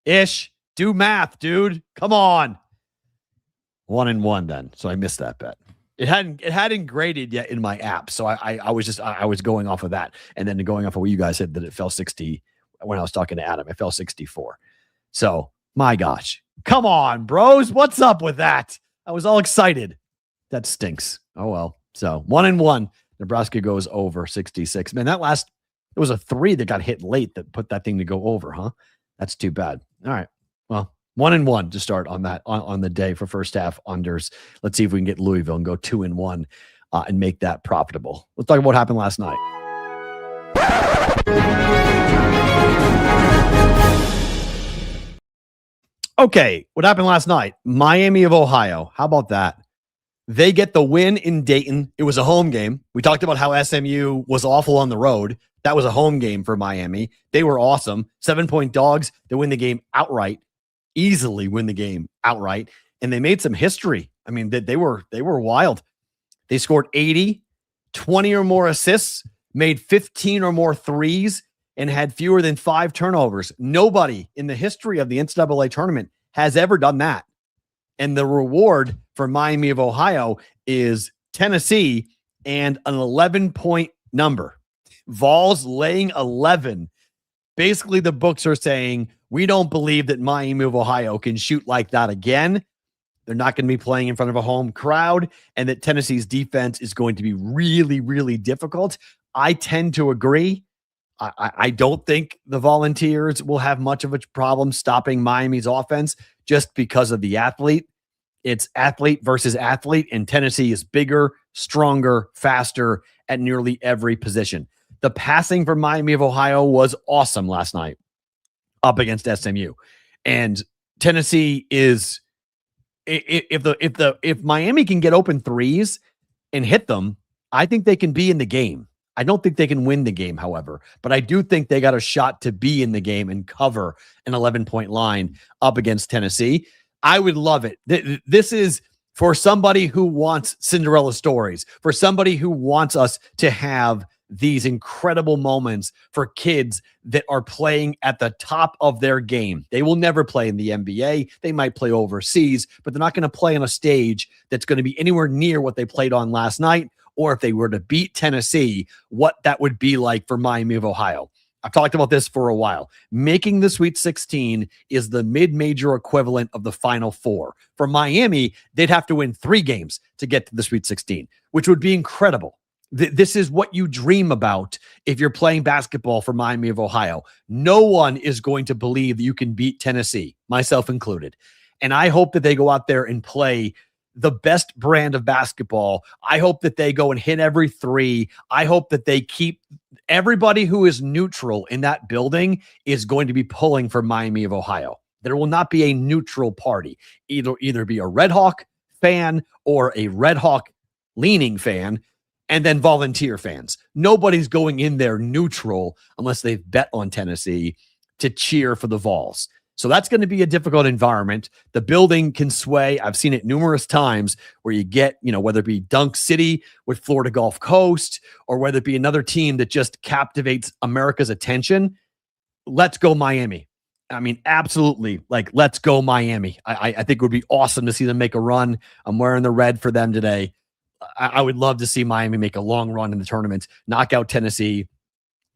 Ish, do math, dude. Come on. 1-1 then. So I missed that bet. It hadn't graded yet in my app. So I was going off of that. And then going off of what you guys said that it fell 60 when I was talking to Adam. It fell 64. So my gosh. Come on, bros. What's up with that? I was all excited. That stinks. Oh well. So 1-1. Nebraska goes over 66. Man, it was a 3 that got hit late that put that thing to go over, huh? That's too bad. All right. Well, 1-1 to start on that on the day for first half unders. Let's see if we can get Louisville and go 2-1 and make that profitable. Let's talk about what happened last night. Okay, what happened last night? Miami of Ohio. How about that? They get the win in Dayton. It was a home game. We talked about how SMU was awful on the road. That was a home game for Miami. They were awesome. 7-point dogs. They win the game outright. Easily win the game outright. And they made some history. I mean, they were wild. They scored 80, 20 or more assists, made 15 or more threes, and had fewer than 5 turnovers. Nobody in the history of the NCAA tournament has ever done that. And the reward for Miami of Ohio is Tennessee and an 11-point number. Vols laying 11. Basically, the books are saying, we don't believe that Miami of Ohio can shoot like that again. they're not going to be playing in front of a home crowd, and that Tennessee's defense is going to be really, really difficult. I tend to agree. I don't think the Volunteers will have much of a problem stopping Miami's offense just because of the athlete. It's athlete versus athlete, and Tennessee is bigger, stronger, faster at nearly every position. The passing for Miami of Ohio was awesome last night up against SMU. And Tennessee is, if Miami can get open threes and hit them, I think they can be in the game. I don't think they can win the game, however, but I do think they got a shot to be in the game and cover an 11-point line up against Tennessee. I would love it. This is for somebody who wants Cinderella stories, for somebody who wants us to have these incredible moments for kids that are playing at the top of their game. They will never play in the NBA. They might play overseas, but they're not going to play on a stage that's going to be anywhere near what they played on last night, or if they were to beat Tennessee, what that would be like for Miami of Ohio. I've talked about this for a while. Making the Sweet 16 is the mid-major equivalent of the Final Four. For Miami, they'd have to win 3 games to get to the Sweet 16, which would be incredible. This is what you dream about if you're playing basketball for Miami of Ohio. No one is going to believe that you can beat Tennessee, myself included. And I hope that they go out there and play the best brand of basketball. I hope that they go and hit every 3. I hope that they keep everybody who is neutral in that building is going to be pulling for Miami of Ohio. There will not be a neutral party. Either be a RedHawk fan or a RedHawk leaning fan, and then Volunteer fans. Nobody's going in there neutral unless they've bet on Tennessee to cheer for the Vols. So that's going to be a difficult environment. The building can sway. I've seen it numerous times where you get, whether it be Dunk City with Florida Gulf Coast, or whether it be another team that just captivates America's attention. Let's go Miami. I mean, absolutely. Let's go Miami. I think it would be awesome to see them make a run. I'm wearing the red for them today. I would love to see Miami make a long run in the tournament, knock out Tennessee,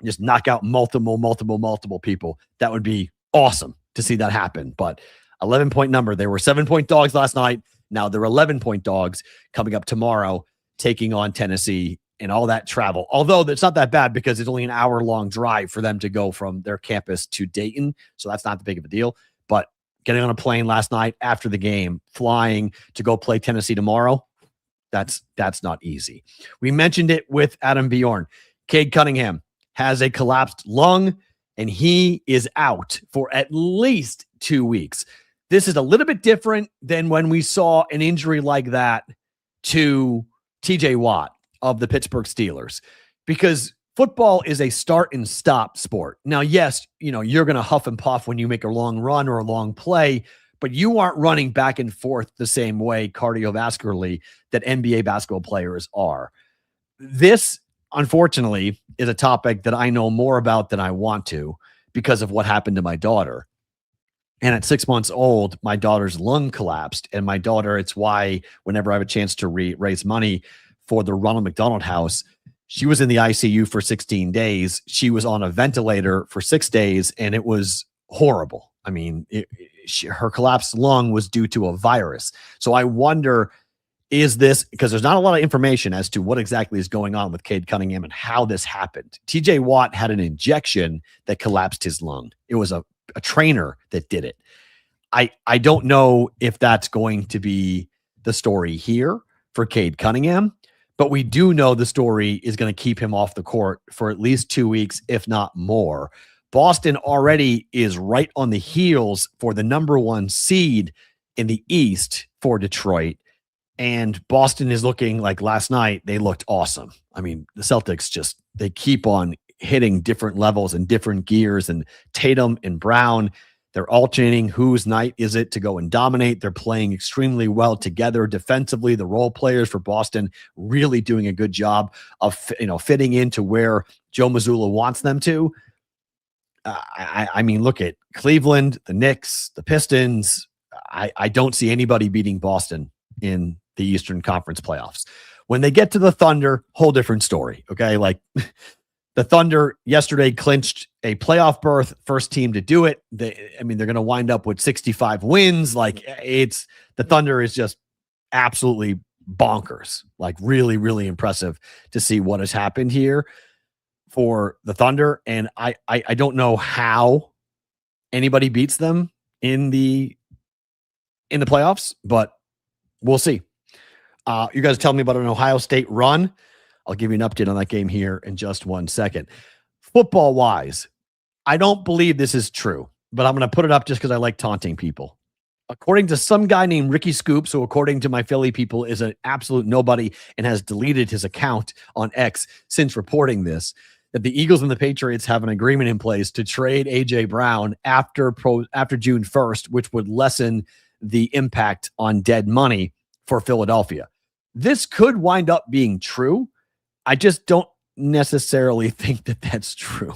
just knock out multiple people. That would be awesome to see that happen. But 11-point number. They were 7-point dogs last night. Now they're 11-point dogs coming up tomorrow, taking on Tennessee and all that travel. Although it's not that bad because it's only an hour-long drive for them to go from their campus to Dayton. So that's not that big of a deal. But getting on a plane last night after the game, flying to go play Tennessee tomorrow, that's not easy. We mentioned it with Adam Bjorn. Cade Cunningham has a collapsed lung, and he is out for at least 2 weeks. This is a little bit different than when we saw an injury like that to TJ Watt of the Pittsburgh Steelers, because football is a start and stop sport. Now, yes, you're going to huff and puff when you make a long run or a long play, but you aren't running back and forth the same way cardiovascularly that NBA basketball players are. This, unfortunately, is a topic that I know more about than I want to because of what happened to my daughter. And at 6 months old, my daughter's lung collapsed. And my daughter, it's why whenever I have a chance to raise money for the Ronald McDonald House, she was in the ICU for 16 days. She was on a ventilator for 6 days, and it was horrible. I mean, her collapsed lung was due to a virus. So I wonder, is this, because there's not a lot of information as to what exactly is going on with Cade Cunningham and how this happened. TJ Watt had an injection that collapsed his lung. It was a trainer that did it. I don't know if that's going to be the story here for Cade Cunningham, but we do know the story is going to keep him off the court for at least 2 weeks, if not more. Boston already is right on the heels for the number 1 seed in the East for Detroit. And Boston is looking like last night, they looked awesome. I mean, the Celtics they keep on hitting different levels and different gears, and Tatum and Brown, they're alternating whose night is it to go and dominate. They're playing extremely well together defensively. The role players for Boston really doing a good job of fitting into where Joe Mazzulla wants them to. I mean, look at Cleveland, the Knicks, the Pistons. I don't see anybody beating Boston in the Eastern Conference playoffs. When they get to the Thunder, whole different story. Okay. The Thunder yesterday clinched a playoff berth, first team to do it. They're going to wind up with 65 wins. Like, the Thunder is just absolutely bonkers. Like, really, really impressive to see what has happened here for the Thunder. And I don't know how anybody beats them in the playoffs, but we'll see. You guys tell me about an Ohio State run. I'll give you an update on that game here in just 1 second. Football wise, I don't believe this is true, but I'm going to put it up just because I like taunting people. According to some guy named Ricky Scoops, who according to my Philly people is an absolute nobody and has deleted his account on X since reporting this, that the Eagles and the Patriots have an agreement in place to trade A.J. Brown after June 1st, which would lessen the impact on dead money for Philadelphia. This could wind up being true. I just don't necessarily think that that's true.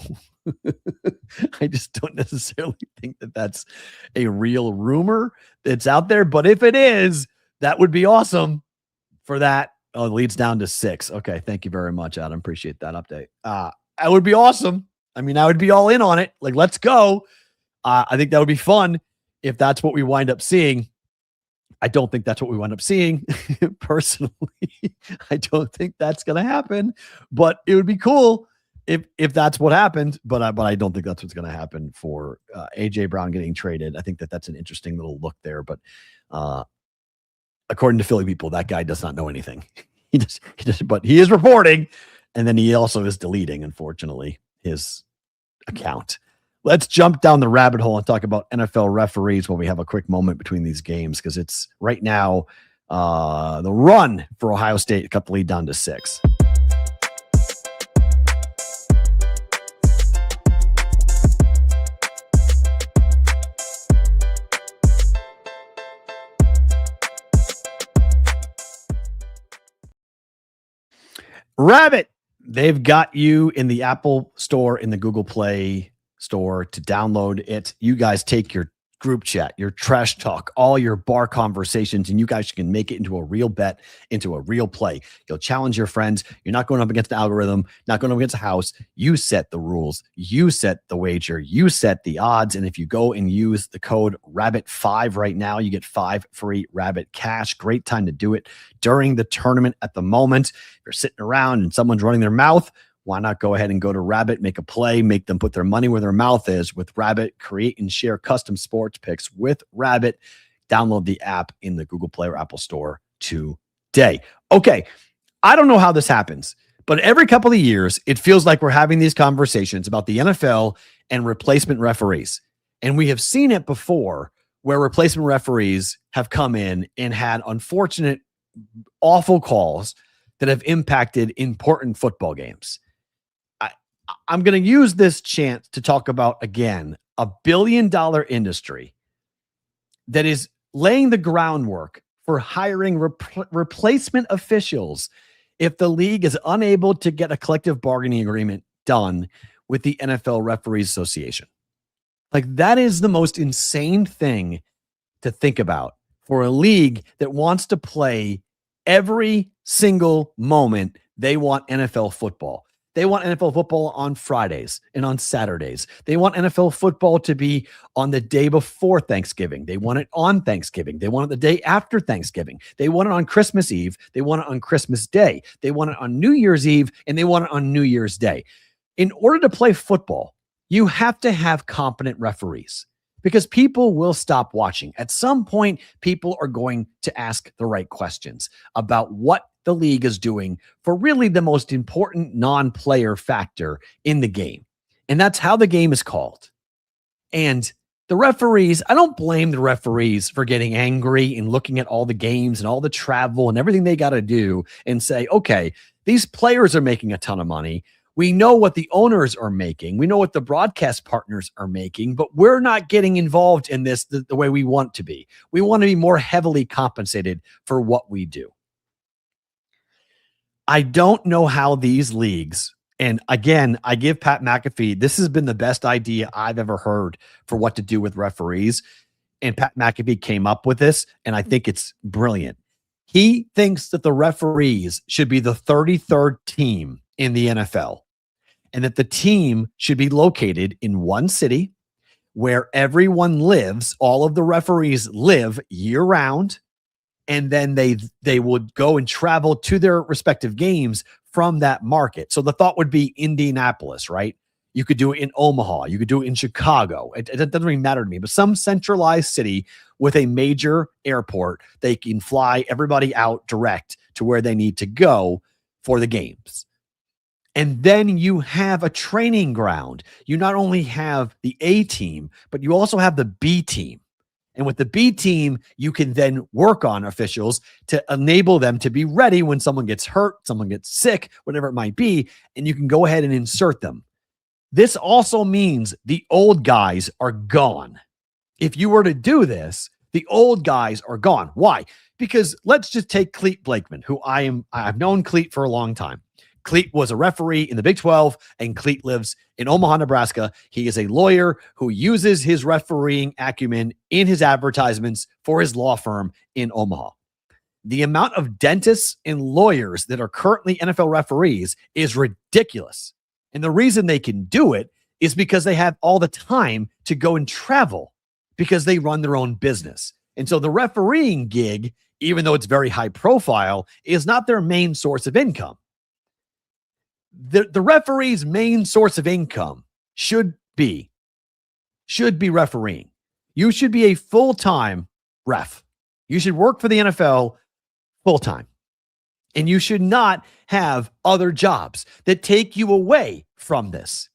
I just don't necessarily think that that's a real rumor that's out there. But if it is, that would be awesome for that. Oh, it leads down to 6. Okay. Thank you very much, Adam. Appreciate that update. That would be awesome. I mean, I would be all in on it. Like, let's go. I think that would be fun if that's what we wind up seeing. I don't think that's what we wind up seeing. Personally, I don't think that's going to happen, but it would be cool if that's what happened, but I don't think that's what's going to happen for A.J. Brown getting traded. I think that's an interesting little look there, but according to Philly people, that guy does not know anything. He just, but he is reporting, and then he also is deleting, unfortunately, his account. Let's jump down the rabbit hole and talk about NFL referees while we have a quick moment between these games, because it's right now the run for Ohio State cut the lead down to 6. Rabbit, they've got you in the Apple Store, in the Google Play Store to download it. You guys take your group chat, your trash talk, all your bar conversations, and you guys can make it into a real bet, into a real play. You'll challenge your friends. You're not going up against the algorithm, not going up against a house. You set the rules. You set the wager. You set the odds. And if you go and use the code RABBIT5 right now, you get 5 free Rabbit cash. Great time to do it during the tournament at the moment. If you're sitting around and someone's running their mouth, why not go ahead and go to Rabbit, make a play, make them put their money where their mouth is with Rabbit, create and share custom sports picks with Rabbit. Download the app in the Google Play or Apple Store today. Okay, I don't know how this happens, but every couple of years, it feels like we're having these conversations about the NFL and replacement referees. And we have seen it before where replacement referees have come in and had unfortunate, awful calls that have impacted important football games. I'm going to use this chance to talk about, again, a billion-dollar industry that is laying the groundwork for hiring replacement officials if the league is unable to get a collective bargaining agreement done with the NFL Referees Association. Like, that is the most insane thing to think about for a league that wants to play every single moment. They want NFL football. They want NFL football on Fridays and on Saturdays. They want NFL football to be on the day before Thanksgiving. They want it on Thanksgiving. They want it the day after Thanksgiving. They want it on Christmas Eve. They want it on Christmas Day. They want it on New Year's Eve, and they want it on New Year's Day. In order to play football, you have to have competent referees because people will stop watching. At some point, people are going to ask the right questions about what the league is doing for really the most important non-player factor in the game. And that's how the game is called. And the referees, I don't blame the referees for getting angry and looking at all the games and all the travel and everything they got to do and say, okay, these players are making a ton of money. We know what the owners are making. We know what the broadcast partners are making, but we're not getting involved in this the way we want to be. We want to be more heavily compensated for what we do. I don't know how these leagues, and again, I give Pat McAfee, this has been the best idea I've ever heard for what to do with referees. And Pat McAfee came up with this, and I think it's brilliant. He thinks that the referees should be the 33rd team in the NFL. and that the team should be located in one city where everyone lives, all of the referees live year round, and then they would go and travel to their respective games from that market. So the thought would be Indianapolis, right? You could do it in Omaha. You could do it in Chicago. It doesn't really matter to me, but some centralized city with a major airport, they can fly everybody out direct to where they need to go for the games. And then you have a training ground. You not only have the A team, but you also have the B team. And with the B team, you can then work on officials to enable them to be ready when someone gets hurt, someone gets sick, whatever it might be, and you can go ahead and insert them. This also means the old guys are gone. If you were to do this, the old guys are gone. Why? Because let's just take Cleet Blakeman, who I've known Cleet for a long time. Cleet was a referee in the Big 12, and Cleet lives in Omaha, Nebraska. He is a lawyer who uses his refereeing acumen in his advertisements for his law firm in Omaha. The amount of dentists and lawyers that are currently NFL referees is ridiculous. And the reason they can do it is because they have all the time to go and travel because they run their own business. And so the refereeing gig, even though it's very high profile, is not their main source of income. The referee's main source of income should be refereeing. You should be a full-time ref. You should work for the NFL full-time. And you should not have other jobs that take you away from this.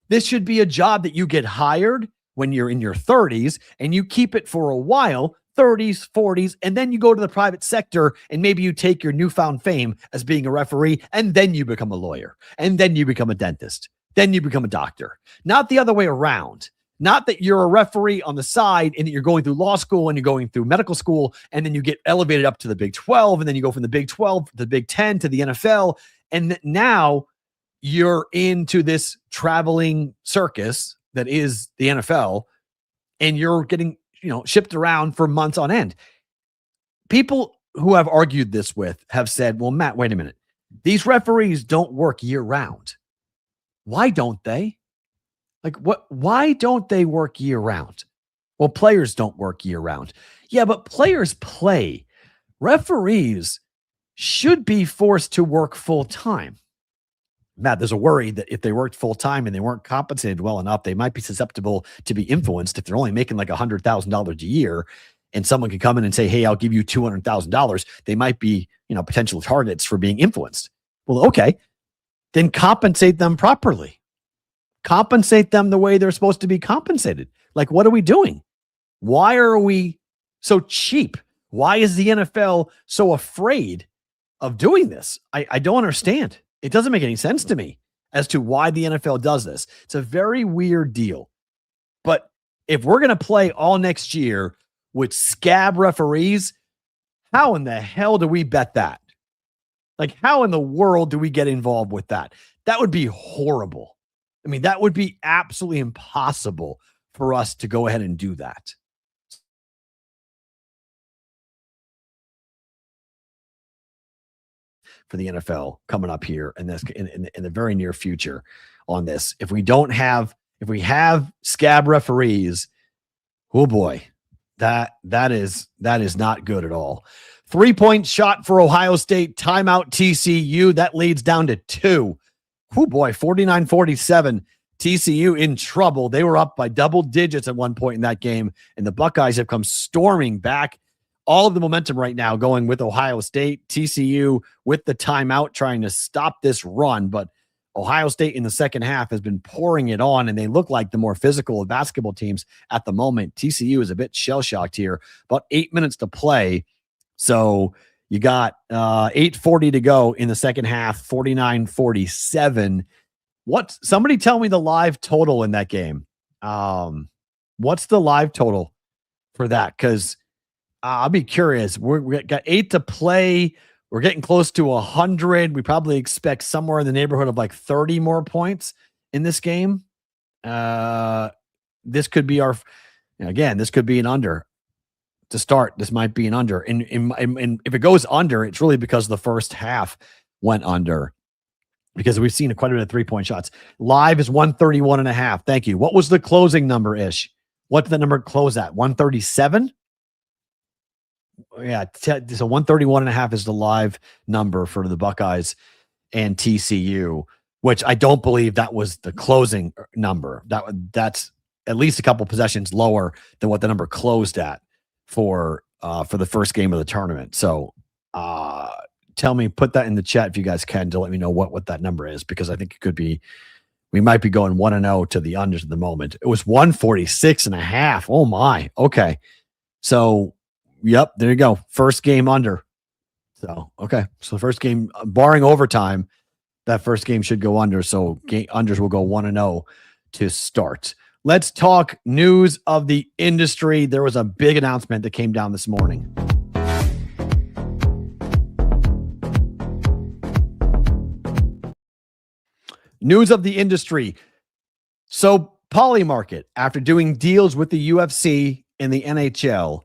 This should be a job that you get hired when you're in your 30s and you keep it for a while, 30s, 40s, and then you go to the private sector and maybe you take your newfound fame as being a referee, and then you become a lawyer, and then you become a dentist, then you become a doctor. Not the other way around. Not that you're a referee on the side and that you're going through law school and you're going through medical school, and then you get elevated up to the Big 12, and then you go from the Big 12 to the Big 10 to the NFL, and now you're into this traveling circus that is the NFL, and you're getting shipped around for months on end. People who have argued this with have said, well, Matt, wait a minute. These referees don't work year round. Why don't they? Why don't they work year round? Well, players don't work year round. Yeah, but players play. Referees should be forced to work full time. Matt, there's a worry that if they worked full time and they weren't compensated well enough, they might be susceptible to be influenced. If they're only making like $100,000 a year and someone could come in and say, hey, I'll give you $200,000, they might be, potential targets for being influenced. Well, okay, then compensate them properly. Compensate them the way they're supposed to be compensated. Like, what are we doing? Why are we so cheap? Why is the NFL so afraid of doing this? I don't understand. It doesn't make any sense to me as to why the NFL does this. It's a very weird deal. But if we're going to play all next year with scab referees, how in the hell do we bet that? Like, how in the world do we get involved with that? That would be horrible. I mean, that would be absolutely impossible for us to go ahead and do that. For the NFL coming up here in this in the very near future on this. If we have scab referees, oh boy, that is not good at all. 3-point shot for Ohio State, timeout TCU. That leads down to 2. Oh boy, 49-47. TCU in trouble. They were up by double digits at one point in that game, and the Buckeyes have come storming back. All of the momentum right now going with Ohio State. TCU with the timeout trying to stop this run, but Ohio State in the second half has been pouring it on, and they look like the more physical of basketball teams at the moment. TCU is a bit shell-shocked here. About 8 minutes to play, so you got 8:40 to go in the second half, 49-47. Somebody tell me the live total in that game. What's the live total for that? Because I'll be curious. We got 8 to play. We're getting close to 100. We probably expect somewhere in the neighborhood of like 30 more points in this game. This could be this could be an under to start. This might be an under. And if it goes under, it's really because the first half went under. because we've seen quite a bit of 3-point shots. Live is 131.5. Thank you. What was the closing number, Ish? What did the number close at? 137? Yeah, so 131.5 is the live number for the Buckeyes and TCU, which I don't believe that was the closing number. That's at least a couple possessions lower than what the number closed at for the first game of the tournament. So tell me, put that in the chat if you guys can, to let me know what that number is, because I think it could be, we might be going 1-0 to the unders at the moment. It was 146.5. Oh my. Okay. So, yep, there you go. First game under. So, okay. So the first game, barring overtime, that first game should go under. So unders will go 1-0 to start. Let's talk news of the industry. There was a big announcement that came down this morning. News of the industry. So Polymarket, after doing deals with the UFC and the NHL,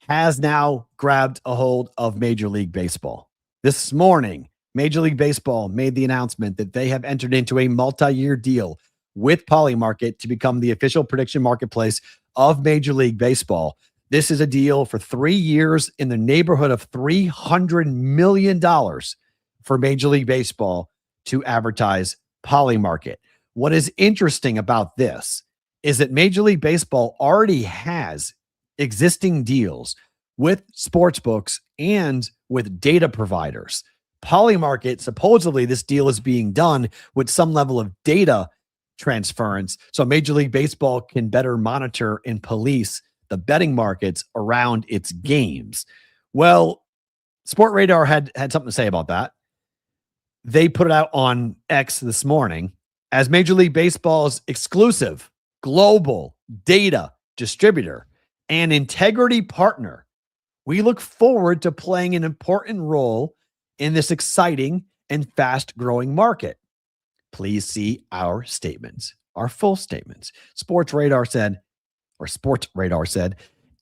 has now grabbed a hold of Major League Baseball. This morning, Major League Baseball made the announcement that they have entered into a multi-year deal with Polymarket to become the official prediction marketplace of Major League Baseball. This is a deal for 3 years in the neighborhood of $300 million for Major League Baseball to advertise Polymarket. What is interesting about this is that Major League Baseball already has existing deals with sportsbooks and with data providers. Polymarket, supposedly this deal is being done with some level of data transference, so Major League Baseball can better monitor and police the betting markets around its games. Well, Sport Radar had something to say about that. They put it out on X this morning as Major League Baseball's exclusive global data distributor and integrity partner. We look forward to playing an important role in this exciting and fast-growing market. Please see our statements, our full statements. Sports Radar said,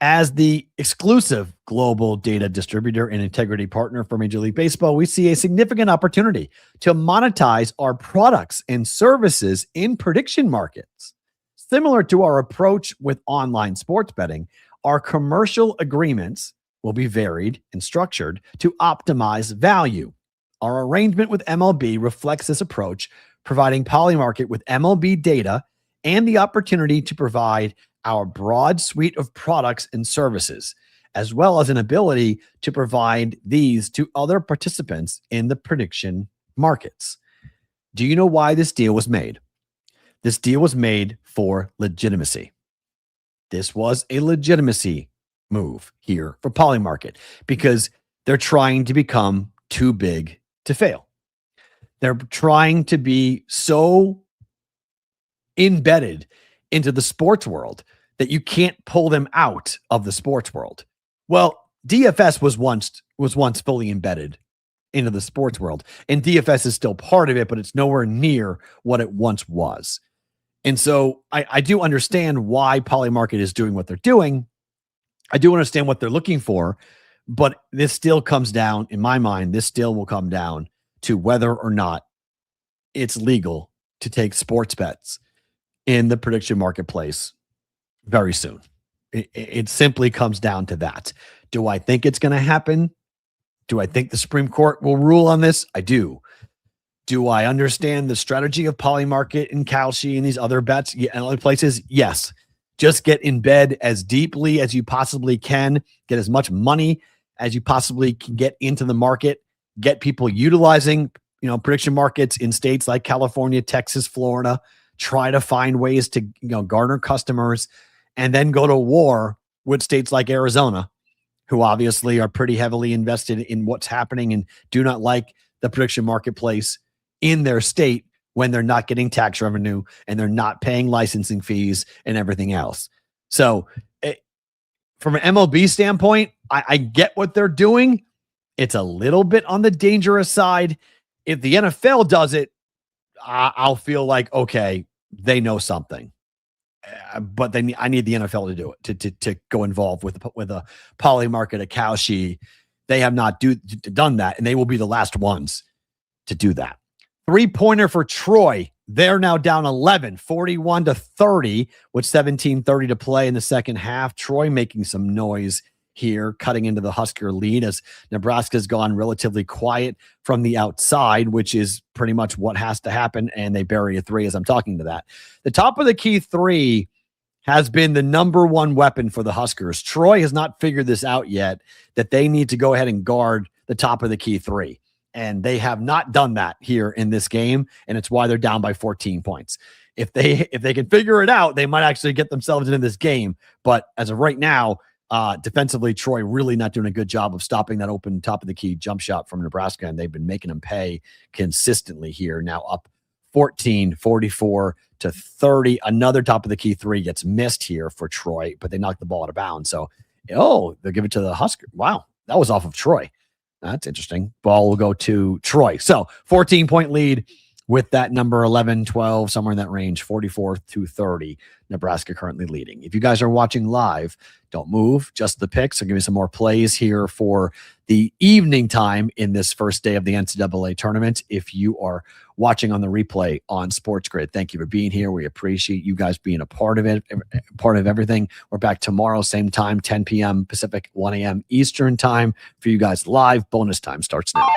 as the exclusive global data distributor and integrity partner for Major League Baseball, we see a significant opportunity to monetize our products and services in prediction markets. Similar to our approach with online sports betting, our commercial agreements will be varied and structured to optimize value. Our arrangement with MLB reflects this approach, providing Polymarket with MLB data and the opportunity to provide our broad suite of products and services, as well as an ability to provide these to other participants in the prediction markets. Do you know why this deal was made? This deal was made for legitimacy. This was a legitimacy move here for Polymarket because they're trying to become too big to fail. They're trying to be so embedded into the sports world that you can't pull them out of the sports world. Well, DFS was once fully embedded into the sports world, and DFS is still part of it, but it's nowhere near what it once was. And so I do understand why Polymarket is doing what they're doing. I do understand what they're looking for, but this still comes down, in my mind, this still will come down to whether or not it's legal to take sports bets in the prediction marketplace very soon. It simply comes down to that. Do I think it's going to happen? Do I think the Supreme Court will rule on this? I do. Do I understand the strategy of Polymarket and Kalshi and these other bets and other places? Yes. Just get in bed as deeply as you possibly can. Get as much money as you possibly can get into the market. Get people utilizing, prediction markets in states like California, Texas, Florida. Try to find ways to, garner customers, and then go to war with states like Arizona, who obviously are pretty heavily invested in what's happening and do not like the prediction marketplace in their state when they're not getting tax revenue and they're not paying licensing fees and everything else. So from an MLB standpoint, I get what they're doing. It's a little bit on the dangerous side. If the NFL does it, I'll feel like, okay, they know something. But then I need the NFL to do it, to go involved with a Polymarket, a Kalshi. They have not done that, and they will be the last ones to do that. 3-pointer for Troy. They're now down 11, 41-30, with 17:30 to play in the second half. Troy making some noise here, cutting into the Husker lead as Nebraska's gone relatively quiet from the outside, which is pretty much what has to happen, and they bury a three as I'm talking to that. The top of the key three has been the number one weapon for the Huskers. Troy has not figured this out yet, that they need to go ahead and guard the top of the key three. And they have not done that here in this game, and it's why they're down by 14 points. If they can figure it out, they might actually get themselves into this game. But as of right now, defensively, Troy really not doing a good job of stopping that open top of the key jump shot from Nebraska, and they've been making them pay consistently here. Now up 14, 44-30. Another top of the key three gets missed here for Troy, but they knocked the ball out of bounds. So, they'll give it to the Husker. Wow, that was off of Troy. That's interesting. Ball will go to Troy. So 14-point lead with that number 11, 12, somewhere in that range, 44-30. Nebraska currently leading. If you guys are watching live, don't move, just the picks. I'll give you some more plays here for the evening time in this first day of the NCAA tournament. If you are watching on the replay on Sports Grid, thank you for being here. We appreciate you guys being a part of it, part of everything. We're back tomorrow, same time, 10 p.m. Pacific, 1 a.m. Eastern time for you guys live. Bonus time starts now.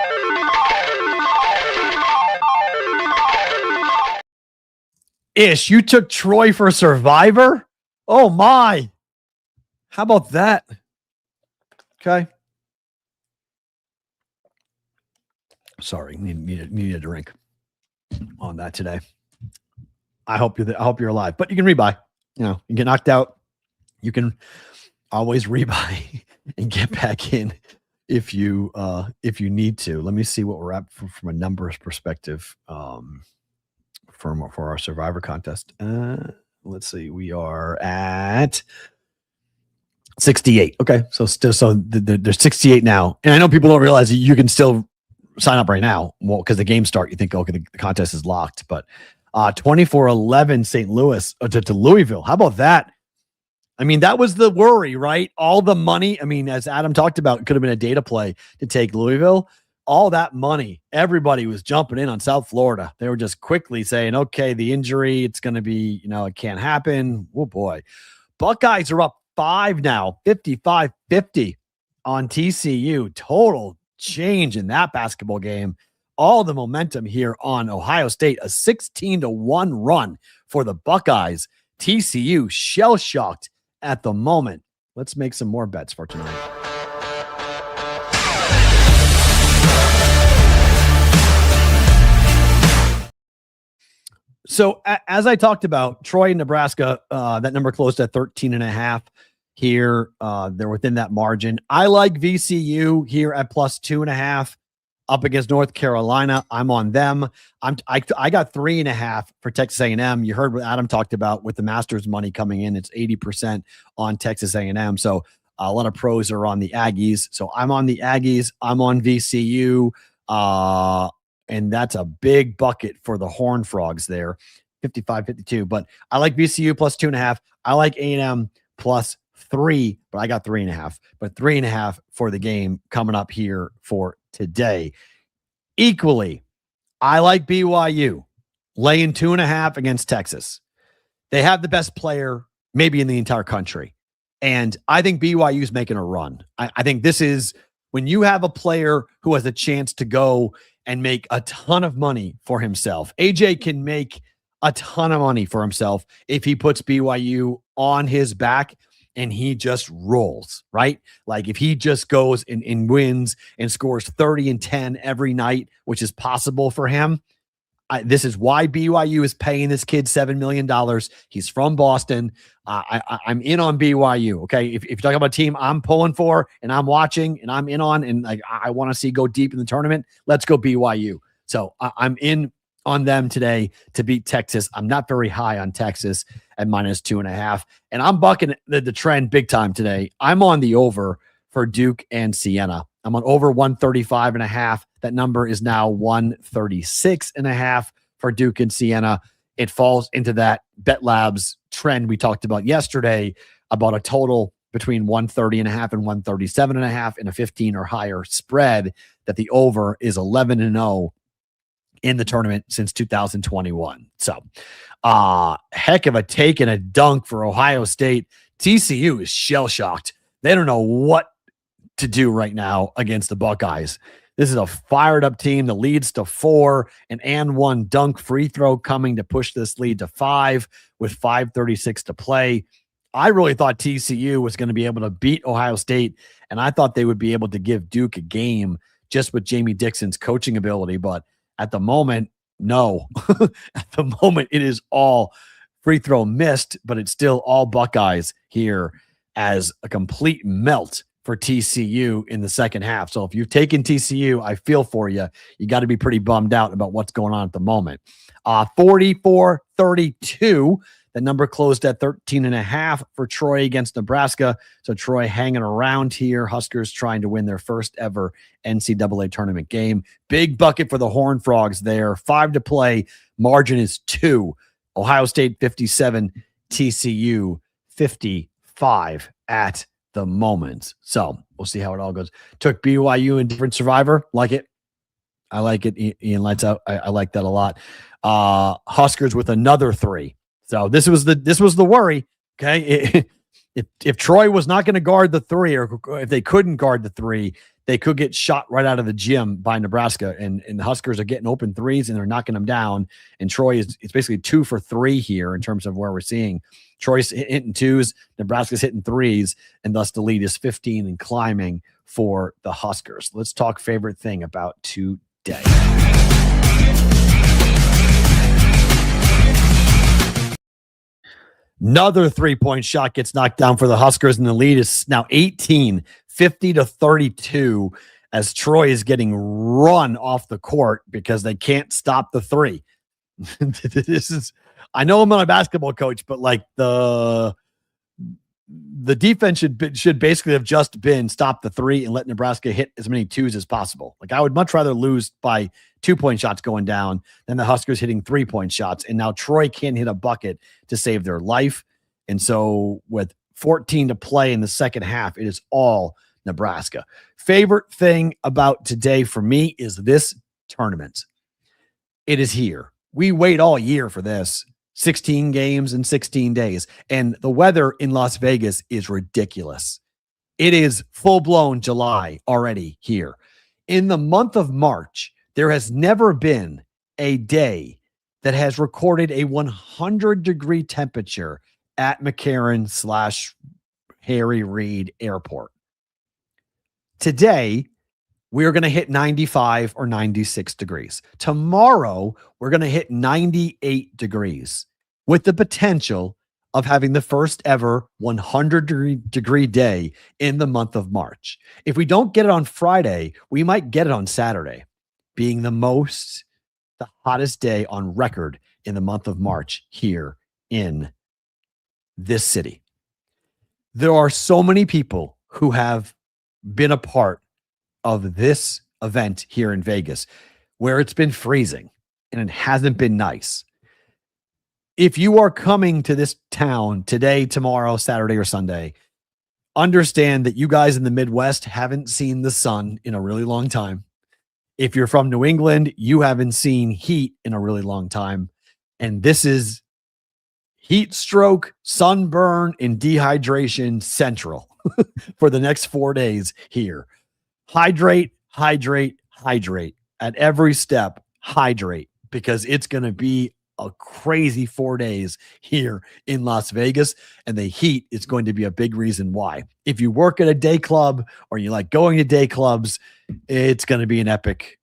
Ish, you took Troy for Survivor? Oh my. How about that? Okay. Sorry, needed a drink on that today. I hope you're alive, but you can rebuy. You get knocked out. You can always rebuy and get back in if you need to. Let me see what we're at from a numbers perspective. For our Survivor contest. Let's see. We are at 68. Okay. So there's 68 now. And I know people don't realize you can still sign up right now. Well, because the games start, you think, okay, the contest is locked. But 24-11 St. Louis to Louisville. How about that? I mean, that was the worry, right? All the money. I mean, as Adam talked about, it could have been a data play to take Louisville. All that money, everybody was jumping in on South Florida. They were just quickly saying, okay, the injury, it's going to be, it can't happen. Oh, boy. Buckeyes are up 5 now, 55-50 on TCU. Total change in that basketball game. All the momentum here on Ohio State, a 16-1 run for the Buckeyes. TCU shell-shocked at the moment. Let's make some more bets for tonight. So as I talked about, Troy and Nebraska, that number closed at 13.5 here. They're within that margin. I like VCU here at +2.5 up against North Carolina. I'm on them. I got 3.5 for Texas A&M. You heard what Adam talked about with the Masters money coming in. It's 80% on Texas A&M. So a lot of pros are on the Aggies. So I'm on the Aggies. I'm on VCU. And that's a big bucket for the Horned Frogs there, 55-52. But I like VCU +2.5. I like A&M +3, but I got 3.5. But 3.5 for the game coming up here for today. Equally, I like BYU laying 2.5 against Texas. They have the best player maybe in the entire country. And I think BYU is making a run. I think this is when you have a player who has a chance to go and make a ton of money for himself. AJ can make a ton of money for himself if he puts BYU on his back and he just rolls, right? Like if he just goes and wins and scores 30 and 10 every night, which is possible for him. This is why BYU is paying this kid $7 million. He's from Boston. I'm in on BYU. Okay. If you're talking about a team I'm pulling for and I'm watching and I'm in on, and like, I want to see go deep in the tournament, let's go BYU. So I'm in on them today to beat Texas. I'm not very high on Texas at -2.5. And I'm bucking the trend big time today. I'm on the over for Duke and Siena. I'm on over 135.5. That number is now 136.5 for Duke and Siena. It falls into that Bet Labs trend we talked about yesterday about a total between 130.5 and 137.5 in a 15 or higher spread, that the over is 11-0 in the tournament since 2021. So, heck of a take and a dunk for Ohio State. TCU is shell-shocked. They don't know what to do right now against the Buckeyes. This is a fired-up team that leads to 4, an and 1 dunk free throw coming to push this lead to 5 with 5:36 to play. I really thought TCU was going to be able to beat Ohio State, and I thought they would be able to give Duke a game just with Jamie Dixon's coaching ability. But at the moment, no. At the moment, it is all free throw missed, but it's still all Buckeyes here as a complete melt for TCU in the second half. So if you've taken TCU, I feel for you. You got to be pretty bummed out about what's going on at the moment. 44-32. The number closed at 13.5 for Troy against Nebraska. So Troy hanging around here. Huskers trying to win their first ever NCAA tournament game. Big bucket for the Horned Frogs there. 5 to play. Margin is 2. Ohio State 57, TCU 55 at the moment. So we'll see how it all goes. Took BYU in different survivor. Like it. I like it. Ian lights out. I like that a lot. Huskers with another 3. So this was the worry. Okay. If Troy was not going to guard the 3, or if they couldn't guard the 3, they could get shot right out of the gym by Nebraska. And the Huskers are getting open 3s and they're knocking them down. And Troy it's basically 2 for 3 here in terms of where we're seeing Troy's hitting 2s, Nebraska's hitting 3s, and thus the lead is 15 and climbing for the Huskers. Let's talk favorite thing about today. Another 3-point shot gets knocked down for the Huskers, and the lead is now 18, 50-32, as Troy is getting run off the court because they can't stop the 3. This is, I know I'm not a basketball coach, but like the defense should basically have just been stop the 3 and let Nebraska hit as many 2s as possible. Like I would much rather lose by 2-point shots going down than the Huskers hitting 3-point shots. And now Troy can't hit a bucket to save their life. And so with 14 to play in the second half, it is all Nebraska. Favorite thing about today for me is this tournament. It is here. We wait all year for this. 16 games in 16 days. And the weather in Las Vegas is ridiculous. It is full-blown July already here. In the month of March, there has never been a day that has recorded a 100-degree temperature at McCarran/Harry Reid Airport. Today, we're going to hit 95 or 96 degrees. Tomorrow, we're going to hit 98 degrees with the potential of having the first ever 100-degree day in the month of March. If we don't get it on Friday, we might get it on Saturday, being the hottest day on record in the month of March here in this city. There are so many people who have been a part of this event here in Vegas where it's been freezing and it hasn't been nice. If you are coming to this town today, tomorrow, Saturday, or Sunday, understand that you guys in the Midwest haven't seen the sun in a really long time. If you're from New England, you haven't seen heat in a really long time. And this is heat stroke, sunburn, and dehydration central for the next 4 days here. Hydrate, hydrate, hydrate. At every step, hydrate, because it's going to be a crazy 4 days here in Las Vegas, and the heat is going to be a big reason why. If you work at a day club or you like going to day clubs, it's going to be an epic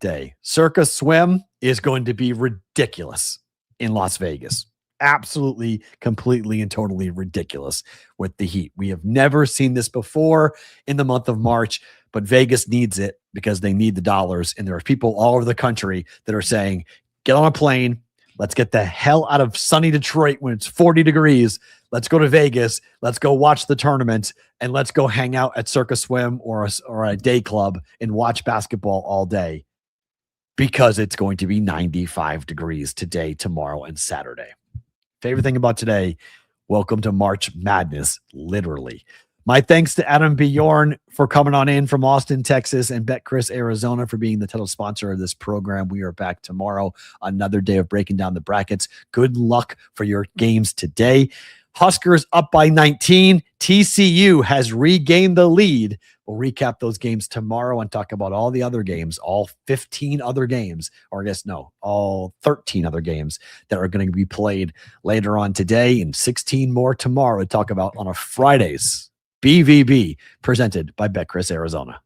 day. Circus Swim is going to be ridiculous in Las Vegas. Absolutely, completely, and totally ridiculous with the heat. We have never seen this before in the month of March, but Vegas needs it because they need the dollars. And there are people all over the country that are saying, get on a plane. Let's get the hell out of sunny Detroit when it's 40 degrees. Let's go to Vegas. Let's go watch the tournament, and let's go hang out at Circus Swim or a day club and watch basketball all day, because it's going to be 95 degrees today, tomorrow, and Saturday. Favorite thing about today, welcome to March Madness, literally. My thanks to Adam Bjorn for coming on in from Austin, Texas, and BetChris Arizona for being the title sponsor of this program. We are back tomorrow, another day of breaking down the brackets. Good luck for your games today. Huskers up by 19. TCU has regained the lead. We'll recap those games tomorrow and talk about all the other games, all 15 other games, or I guess no, all 13 other games that are going to be played later on today and 16 more tomorrow to talk about on a Friday's BvB presented by BetChris Arizona.